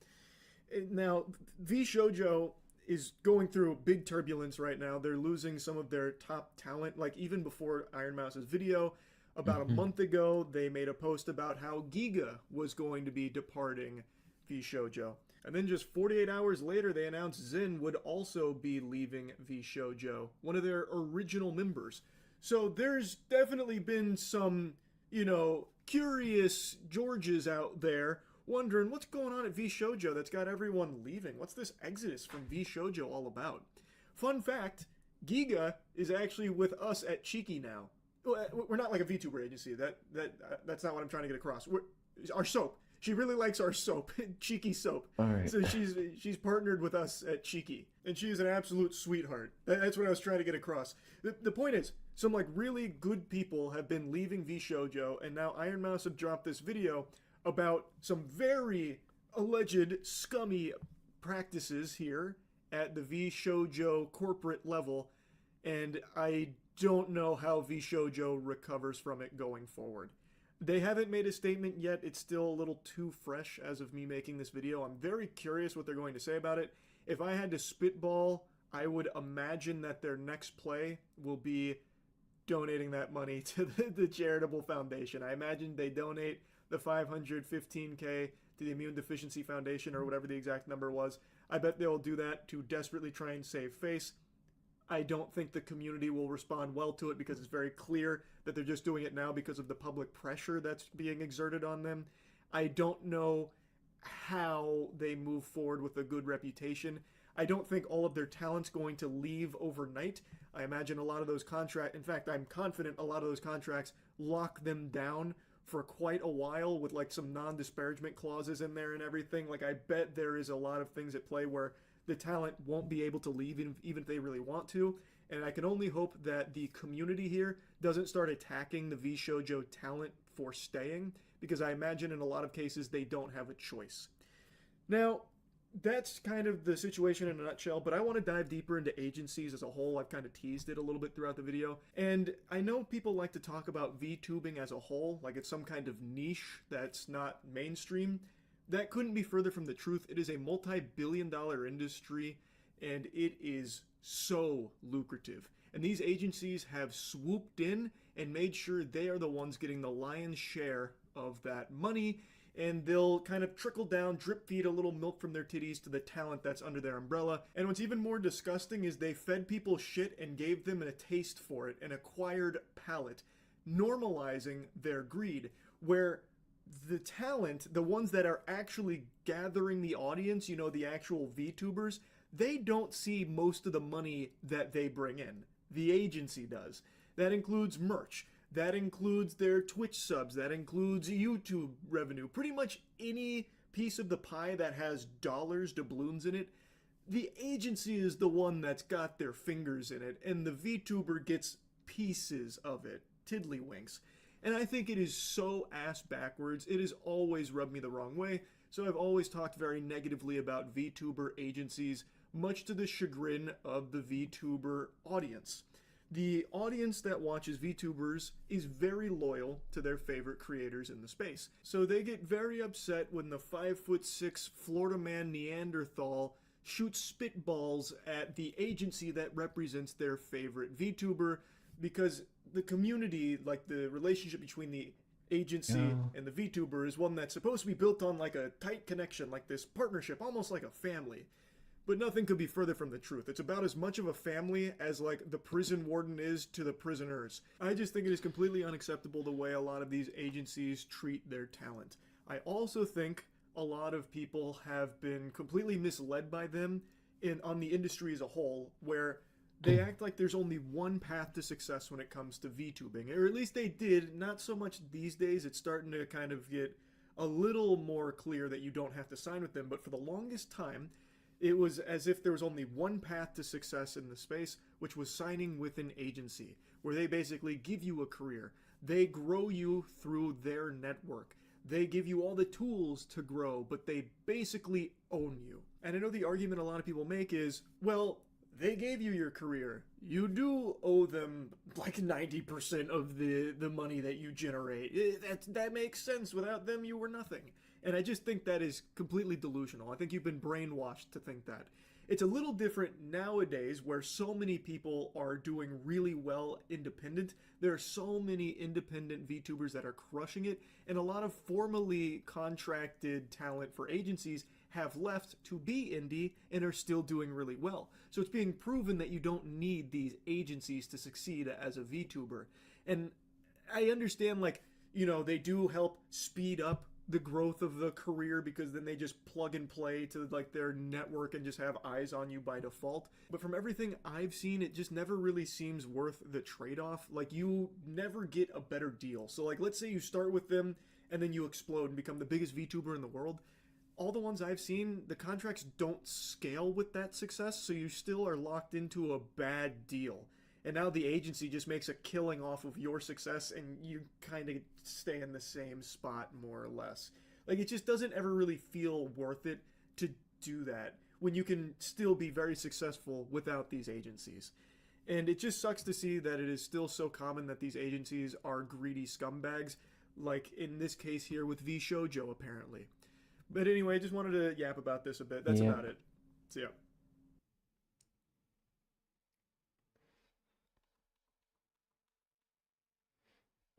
Now, 𝙂𝙀 is going through big turbulence right now. They're losing some of their top talent, like even before Ironmouse's video. About a month ago, they made a post about how 𝙂𝙚 was going to be departing 𝙂𝙀. And then just 48 hours later, they announced 𝙂 would also be leaving 𝙂𝙀, one of their original members. So there's definitely been some, curious Georges out there wondering what's going on at 𝙂𝙀 that's got everyone leaving. What's this exodus from 𝙂𝙀 all about? Fun fact, 𝙂𝙚 is actually with us at Cheeky now. We're not like a VTuber agency. That's not what I'm trying to get across. Our soap. She really likes our soap, Cheeky soap. All right. So she's partnered with us at Cheeky, and she's an absolute sweetheart. That's what I was trying to get across. The point is, some like really good people have been leaving 𝙂𝙀, and now Ironmouse have dropped this video about some very alleged scummy practices here at the 𝙂𝙀 corporate level, and I don't know how 𝙂𝙀 recovers from it going forward. They haven't made a statement yet. It's still a little too fresh as of me making this video. I'm very curious what they're going to say about it. If I had to spitball, I would imagine that their next play will be donating that money to the charitable foundation. I imagine they donate the $515K to the Immune Deficiency Foundation or whatever the exact number was. I bet they'll do that to desperately try and save face. I don't think the community will respond well to it because it's very clear that they're just doing it now because of the public pressure that's being exerted on them. I don't know how they move forward with a good reputation. I don't think all of their talent's going to leave overnight. I imagine a lot of those contracts, in fact, I'm confident a lot of those contracts lock them down for quite a while with like some non-disparagement clauses in there and everything. Like I bet there is a lot of things at play where the talent won't be able to leave even if they really want to. And I can only hope that the community here doesn't start attacking the 𝙂𝙀 talent for staying, because I imagine in a lot of cases they don't have a choice. Now, that's kind of the situation in a nutshell, but I want to dive deeper into agencies as a whole. I've kind of teased it a little bit throughout the video. And I know people like to talk about VTubing as a whole, like it's some kind of niche that's not mainstream. That couldn't be further from the truth. It is a multi-billion-dollar industry, and it is so lucrative. And these agencies have swooped in and made sure they are the ones getting the lion's share of that money, and they'll kind of trickle down, drip feed a little milk from their titties to the talent that's under their umbrella. And what's even more disgusting is they fed people shit and gave them a taste for it, an acquired palate, normalizing their greed, where the talent, the ones that are actually gathering the audience, the actual VTubers, they don't see most of the money that they bring in. the agency does. That includes merch. That includes their Twitch subs. That includes YouTube revenue. Pretty much any piece of the pie that has dollars, doubloons in it, the agency is the one that's got their fingers in it, and the VTuber gets pieces of it, tiddlywinks. And I think it is so ass backwards. It has always rubbed me the wrong way, so I've always talked very negatively about VTuber agencies, much to the chagrin of the VTuber audience. The audience that watches VTubers is very loyal to their favorite creators in the space. So they get very upset when the 5'6" Florida man Neanderthal shoots spitballs at the agency that represents their favorite VTuber, because the community, like the relationship between the agency and the VTuber, is one that's supposed to be built on like a tight connection, like this partnership, almost like a family. But nothing could be further from the truth. It's about as much of a family as like the prison warden is to the prisoners. I just think it is completely unacceptable the way a lot of these agencies treat their talent. I also think a lot of people have been completely misled by them on the industry as a whole, where they act like there's only one path to success when it comes to VTubing. Or at least they did, not so much these days. It's starting to kind of get a little more clear that you don't have to sign with them, but for the longest time, it was as if there was only one path to success in the space, which was signing with an agency, where they basically give you a career. They grow you through their network. They give you all the tools to grow, but they basically own you. And I know the argument a lot of people make is, well, they gave you your career. You do owe them like 90% of the money that you generate. That makes sense. Without them, you were nothing. And I just think that is completely delusional. I think you've been brainwashed to think that. It's a little different nowadays, where so many people are doing really well independent. There are so many independent VTubers that are crushing it, and a lot of formally contracted talent for agencies have left to be indie and are still doing really well. So it's being proven that you don't need these agencies to succeed as a VTuber. And I understand, like, you know, they do help speed up the growth of the career, because then they just plug and play to like their network and just have eyes on you by default. But from everything I've seen, it just never really seems worth the trade-off. Like, you never get a better deal. So like, let's say you start with them and then you explode and become the biggest VTuber in the world. All the ones I've seen, the contracts don't scale with that success, so you still are locked into a bad deal. And now the agency just makes a killing off of your success, and you kind of stay in the same spot, more or less. Like, it just doesn't ever really feel worth it to do that when you can still be very successful without these agencies. And it just sucks to see that it is still so common that these agencies are greedy scumbags, like in this case here with 𝙂𝙀, apparently. But anyway, I just wanted to yap about this a bit. That's about it. So yeah.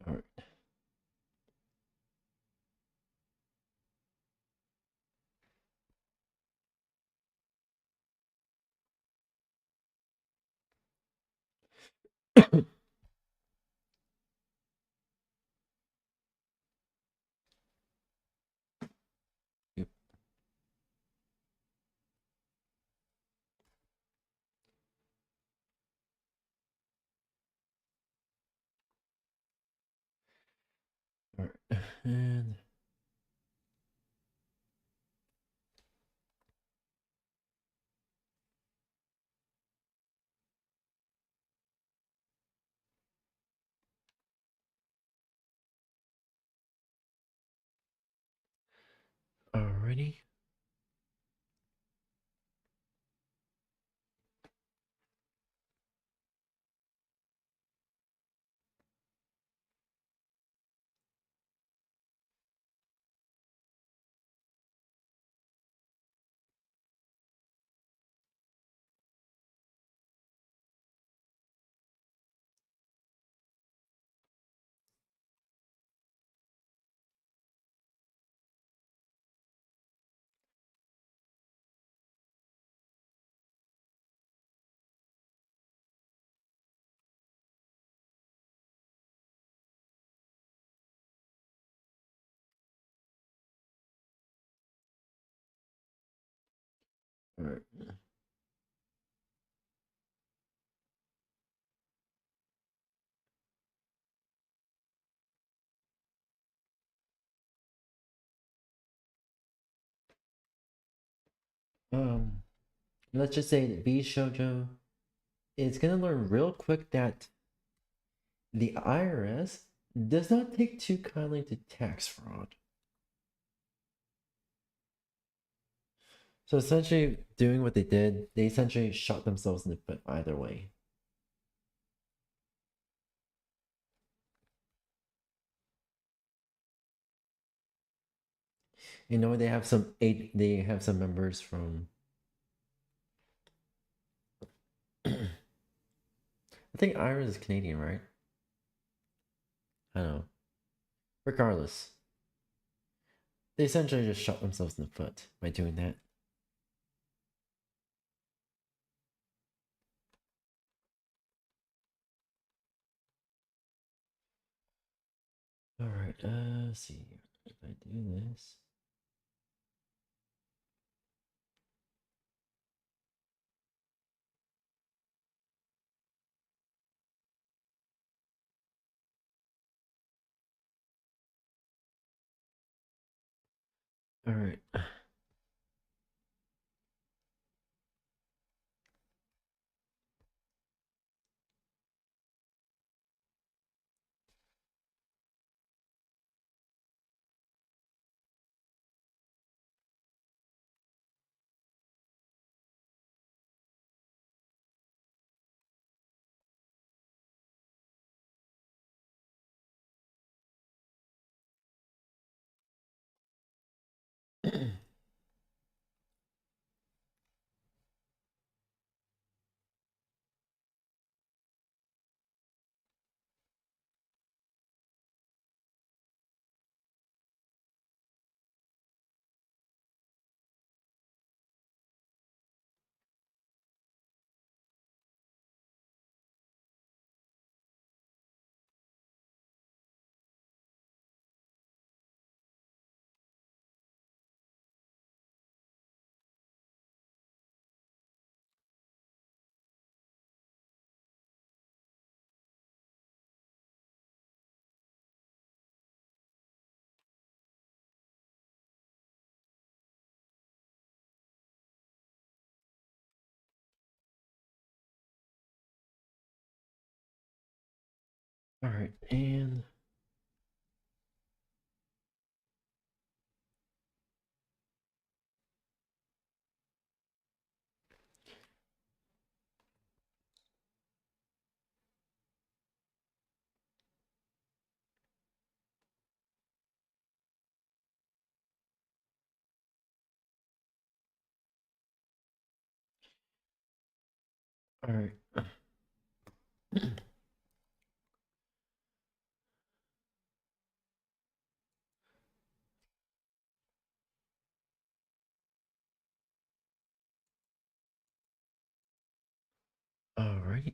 All right. Yep. All right. And alrighty. All right. let's just say that 𝘂𝙀𝙣 is gonna learn real quick that the IRS does not take too kindly to tax fraud. So essentially doing what they did, they essentially shot themselves in the foot either way. You know, they have some members from I think Iris is Canadian, right? I don't know. Regardless, they essentially just shot themselves in the foot by doing that. Alright, let's see. If I do this. Alright. Alright, and alright. Alright.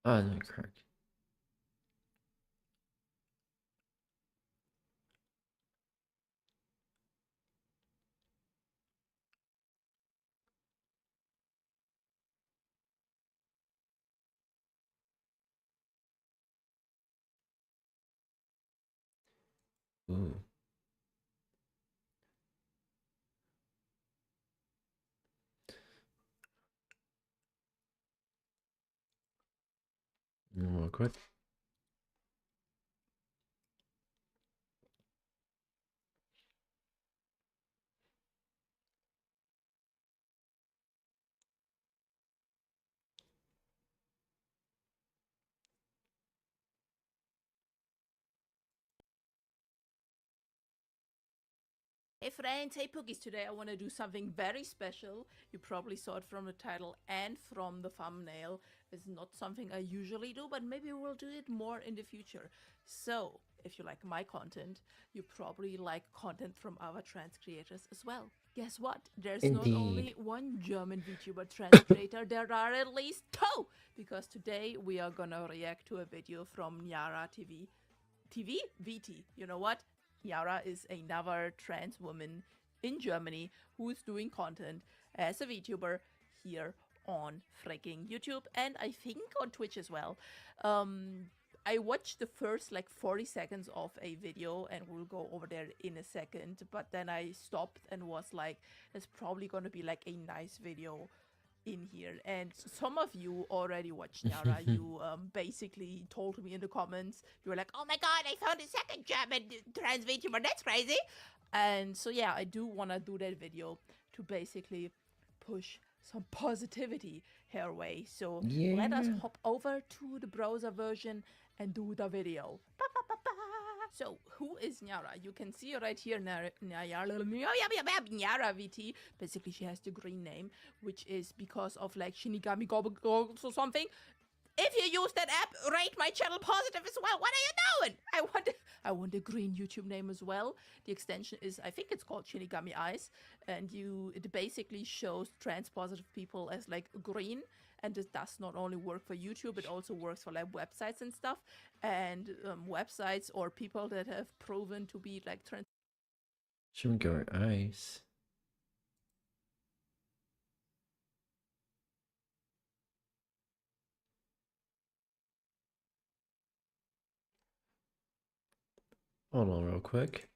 No, correct. Ooh. Real quick. Hey friends, hey Pookies, today I want to do something very special. You probably saw it from the title and from the thumbnail. It's not something I usually do, but maybe we'll do it more in the future. So, if you like my content, you probably like content from other trans creators as well. Guess what? There's not only one German VTuber trans creator, there are at least two! Because today we are gonna react to a video from 𝙂𝙗 TV? VT. You know what? 𝙂𝙗 is another trans woman in Germany who's doing content as a VTuber here on freaking YouTube and I think on Twitch as well. I watched the first like 40 seconds of a video, and we'll go over there in a second, but then I stopped and was like, there's probably going to be like a nice video in here. And some of you already watched Nyara. You basically told me in the comments, you were like, oh my god, I found a second German trans VTuber, that's crazy. And so yeah, I do want to do that video to basically push some positivity her way. So let us hop over to the browser version and do the video. So who is Nyara? You can see right here, Nyara VT. Basically, she has the green name, which is because of like Shinigami Goggles or something. If you use that app, rate my channel positive as well. What are you doing? I want a green YouTube name as well. The extension is, I think it's called Shinigami Eyes, and it basically shows trans positive people as like green. And this does not only work for YouTube, it also works for like websites and stuff. And websites or people that have proven to be like trans. Should we go ice? Hold on real quick.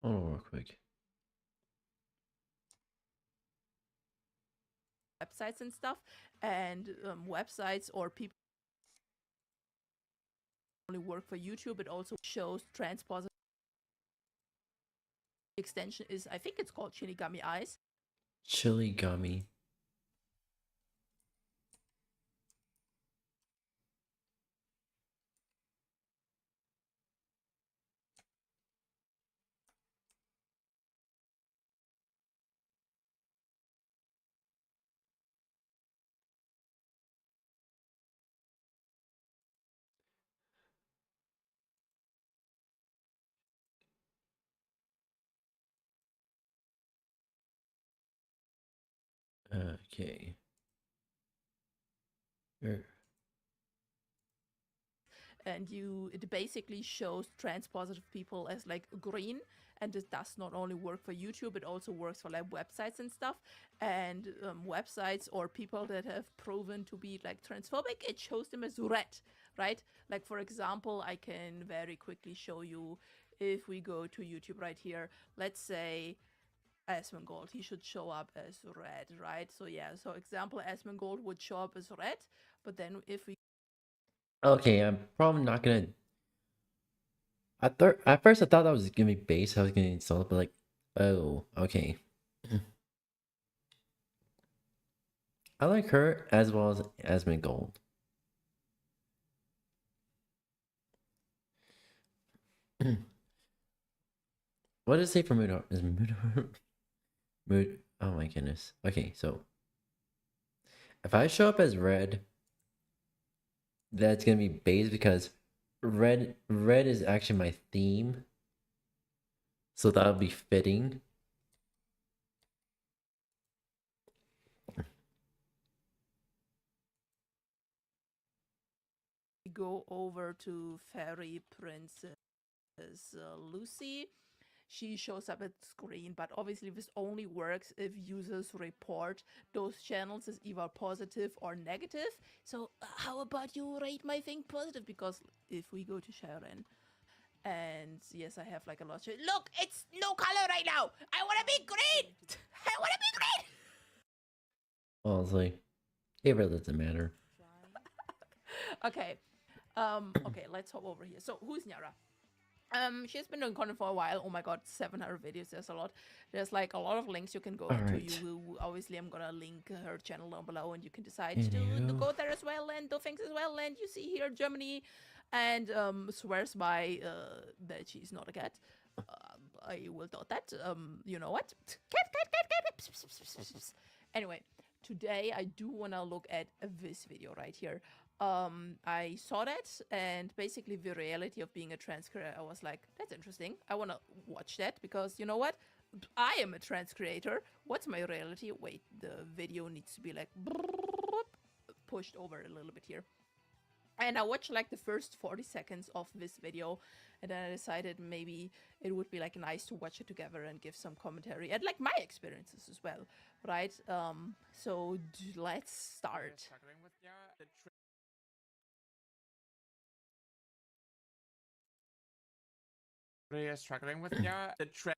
Hold on real quick. Websites and stuff, and websites or people only work for YouTube. It also shows trans positive. Extension is, I think it's called Shinigami Eyes. Chili gummy. Okay. And it basically shows trans positive people as like green, and it does not only work for YouTube, it also works for like websites and stuff. And websites or people that have proven to be like transphobic, it shows them as red, right? Like for example, I can very quickly show you, if we go to YouTube right here, let's say Asmongold, he should show up as red, right? So yeah, so example, Asmongold would show up as red, but then if we Okay, I'm probably not gonna. At first I thought that was gonna be base. I was gonna install it, but like, oh, okay. I like her as well as Asmongold. What does it say for mood? Is mood? Oh my goodness. Okay, so if I show up as red, that's gonna be base because red is actually my theme, so that'll be fitting. go over to Fairy Princess Lucy, she shows up at screen, but obviously this only works if users report those channels as either positive or negative. So how about you rate my thing positive? Because if we go to Sharon, and yes, I have like a lot of look, it's no color right now. I want to be green. I want to be green. Honestly, it really doesn't matter. Okay. Okay, let's hop over here. So who's Nyara? She's been doing content for a while. Oh my god, 700 videos. There's a lot. There's like a lot of links you can go to. Alright. You will, obviously, I'm gonna link her channel down below, and you can decide to Anywho. go there as well and do things as well. And you see here Germany, and swears by that she's not a cat. I will dot that. You know what? Cat. Anyway, today I do wanna look at this video right here. I saw that, and basically the reality of being a trans creator, I was like, that's interesting. I want to watch that, because you know what? I am a trans creator. What's my reality? Wait, the video needs to be like pushed over a little bit here. And I watched like the first 40 seconds of this video, and then I decided maybe it would be like nice to watch it together and give some commentary and like my experiences as well, right? So let's start. Really struggling with the trend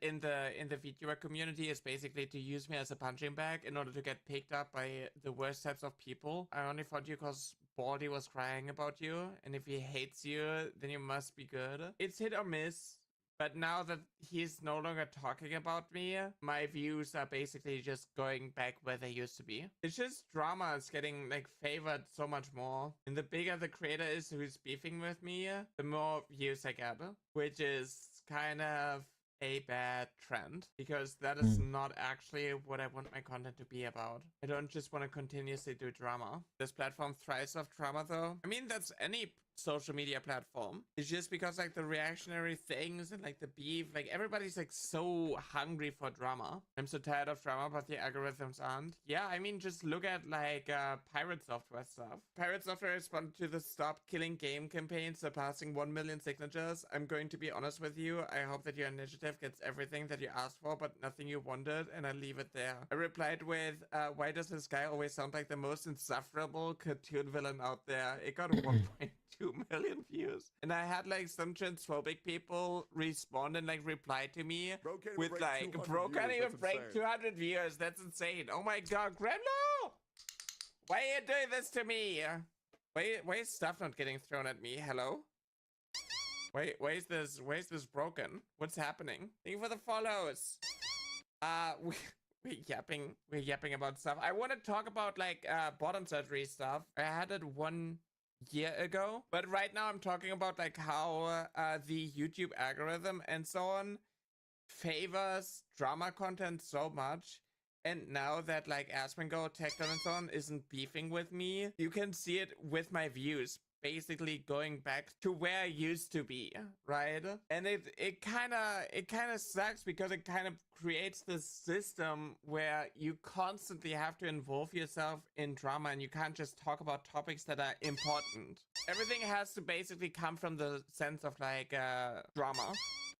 in the VTuber community is basically to use me as a punching bag in order to get picked up by the worst types of people. I only found you because Baldy was crying about you, and if he hates you, then you must be good. It's hit or miss. But now that he's no longer talking about me, my views are basically just going back where they used to be. It's just drama is getting like favored so much more. And the bigger the creator is who's beefing with me, the more views I get, which is kind of a bad trend, because that is not actually what I want my content to be about. I don't just want to continuously do drama. This platform thrives off drama though. I mean, that's any social media platform. It's just because like the reactionary things and like the beef, like everybody's like so hungry for drama. I'm so tired of drama, but the algorithms aren't. Yeah, I mean, just look at like Pirate Software stuff. Pirate Software responded to the Stop Killing Game campaign, surpassing 1 million signatures. I'm going to be honest with you. I hope that your initiative gets everything that you asked for, but nothing you wanted, and I leave it there. I replied with, why does this guy always sound like the most insufferable cartoon villain out there? It got 1.2 million views. And I had like some transphobic people respond and like reply to me with like, bro can't even break 200 views. That's insane. Oh my god, Gremlo! Why are you doing this to me? Why is stuff not getting thrown at me? Hello? Why is this broken? What's happening? Thank you for the follows. We're yapping about stuff. I want to talk about like bottom surgery stuff. I had it 1 year ago, but right now I'm talking about like how the YouTube algorithm and so on favors drama content so much. And now that like Asmongo, Tecton and so on isn't beefing with me, you can see it with my views basically going back to where I used to be, right? And it kind of sucks, because it kind of creates this system where you constantly have to involve yourself in drama, and you can't just talk about topics that are important. Everything has to basically come from the sense of like drama.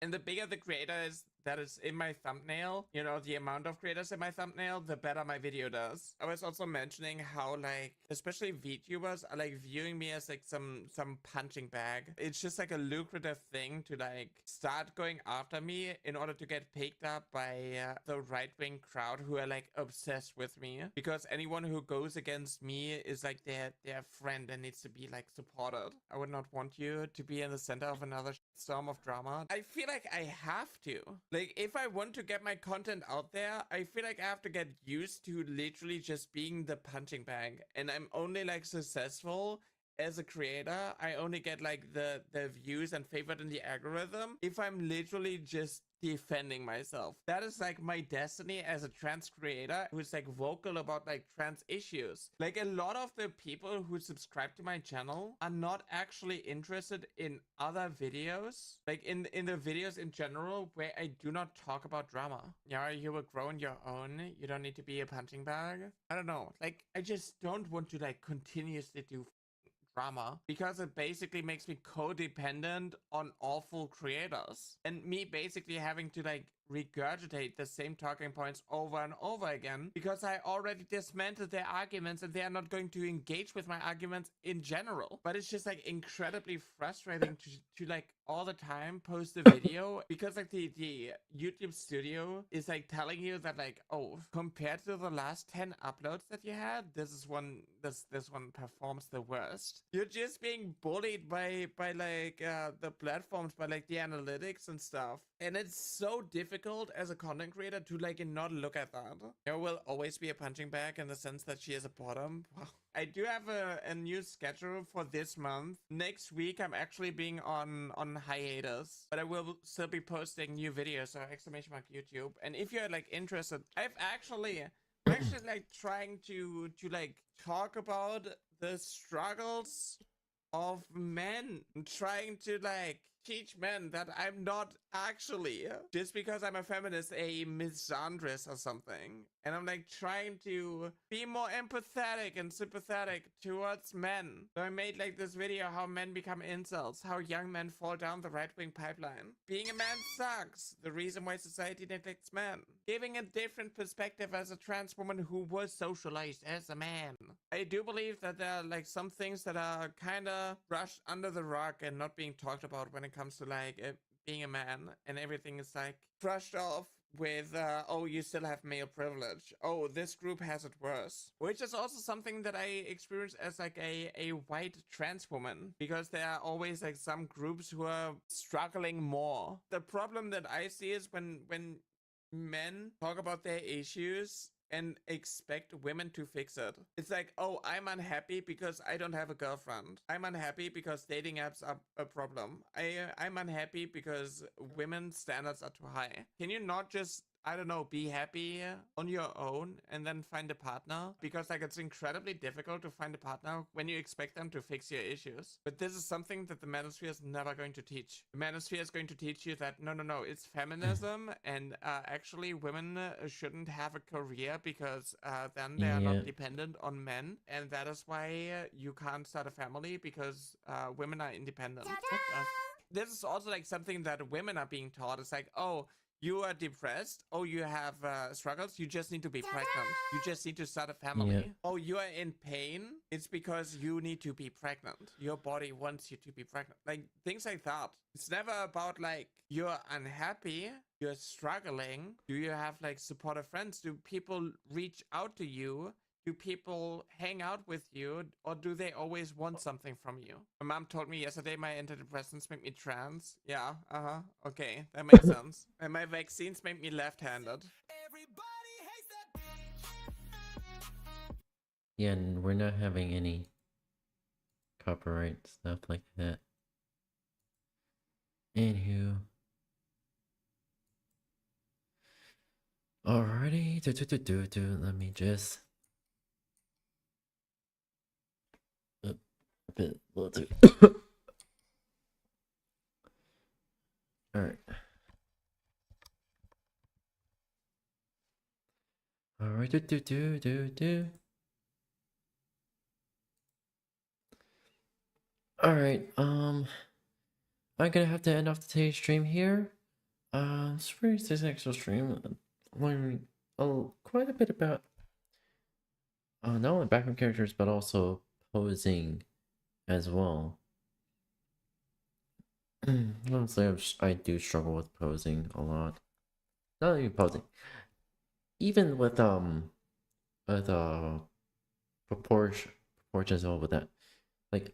And the bigger the creator is that is in my thumbnail, you know, the amount of creators in my thumbnail, the better my video does. I was also mentioning how like, especially VTubers are like viewing me as like some punching bag. It's just like a lucrative thing to like start going after me in order to get picked up by the right-wing crowd who are like obsessed with me. Because anyone who goes against me is like their friend and needs to be like supported. I would not want you to be in the center of another storm of drama. I feel like I have to. Like, if I want to get my content out there, I feel like I have to get used to literally just being the punching bag. And I'm only like successful as a creator. I only get like the views and favored in the algorithm if I'm literally just defending myself. That is like my destiny as a trans creator who's like vocal about like trans issues. Like a lot of the people who subscribe to my channel are not actually interested in other videos, like in the videos in general where I do not talk about drama. Yeah, you will grow on your own. You don't need to be a punching bag. I don't know. Like, I just don't want to like continuously do drama, because it basically makes me codependent on awful creators, and me basically having to like regurgitate the same talking points over and over again because I already dismantled their arguments and they are not going to engage with my arguments in general. But it's just like incredibly frustrating to like all the time post a video because like the YouTube studio is like telling you that like, oh, compared to the last 10 uploads that you had, this one performs the worst. You're just being bullied by like the platforms, by like the analytics and stuff, and it's so difficult as a content creator to like not look at that. There will always be a punching bag in the sense that she is a bottom. Wow. I do have a new schedule for this month. Next week I'm actually being on hiatus, but I will still be posting new videos, so exclamation mark YouTube. And if you're like interested, I'm actually like trying to like talk about the struggles of men. I'm trying to like teach men that I'm not actually, just because I'm a feminist, a misandrist or something. And I'm like trying to be more empathetic and sympathetic towards men. So I made like this video how men become incels, how young men fall down the right-wing pipeline. Being a man sucks. The reason why society neglects men. Giving a different perspective as a trans woman who was socialized as a man. I do believe that there are like some things that are kind of brushed under the rug and not being talked about when it comes to like being a man, and everything is like brushed off with oh, you still have male privilege, oh, this group has it worse, which is also something that I experience as like a white trans woman, because there are always like some groups who are struggling more. The problem that I see is when men talk about their issues and expect women to fix it. It's like, oh, I'm unhappy because I don't have a girlfriend. I'm unhappy because dating apps are a problem. I'm unhappy because women's standards are too high. Can you not just, I don't know, be happy on your own and then find a partner? Because like it's incredibly difficult to find a partner when you expect them to fix your issues. But this is something that the manosphere is never going to teach. The manosphere is going to teach you that no, it's feminism, and actually women shouldn't have a career because then they are not dependent on men, and that is why you can't start a family because women are independent. This is also like something that women are being taught. It's like, oh, you are depressed. Oh, you have struggles. You just need to be pregnant. You just need to start a family. Yeah. Oh, you are in pain. It's because you need to be pregnant. Your body wants you to be pregnant. Like things like that. It's never about like you're unhappy, you're struggling. Do you have like supportive friends? Do people reach out to you? Do people hang out with you, or do they always want something from you? My mom told me yesterday my antidepressants make me trans. Yeah, okay, that makes sense. And my vaccines make me left-handed. Yeah, and we're not having any copyright stuff like that. Anywho. Alrighty, let me just a bit little too. Alright. Alright, Alright, I'm gonna have to end off today's stream here. It's a pretty successful stream. Learning quite a bit about not only background characters but also posing as well. Honestly, I do struggle with posing a lot. Not even posing, even with proportion as well with that. Like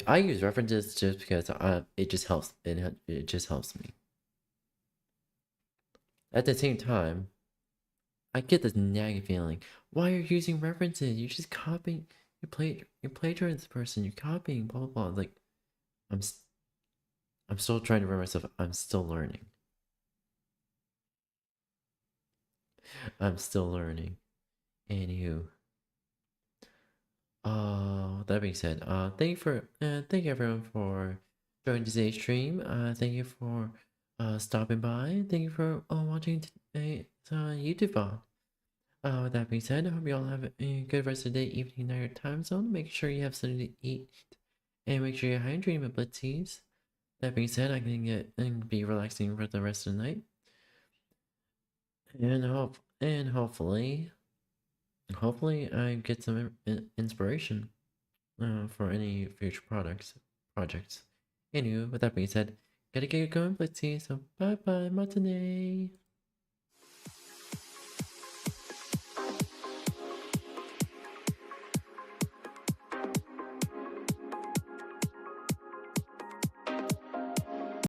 I use references just because it just helps. It just helps me. At the same time, I get this nagging feeling. Why are you using references? You're just copying. You're plagiarizing this person. You're copying. Blah blah blah. Like, I'm still trying to remind myself. I'm still learning. I'm still learning. Anywho. That being said, thank you everyone for joining today's stream. Thank you for stopping by. Thank you for watching today's YouTube VOD. With that being said, I hope you all have a good rest of the day, evening, night, or time zone. Make sure you have something to eat, and make sure you're hydrating with Blitzies. That being said, I can get and be relaxing for the rest of the night, and hopefully I get some inspiration for any future projects. Anyway, with that being said, gotta get going, let's see. So bye bye, matinee.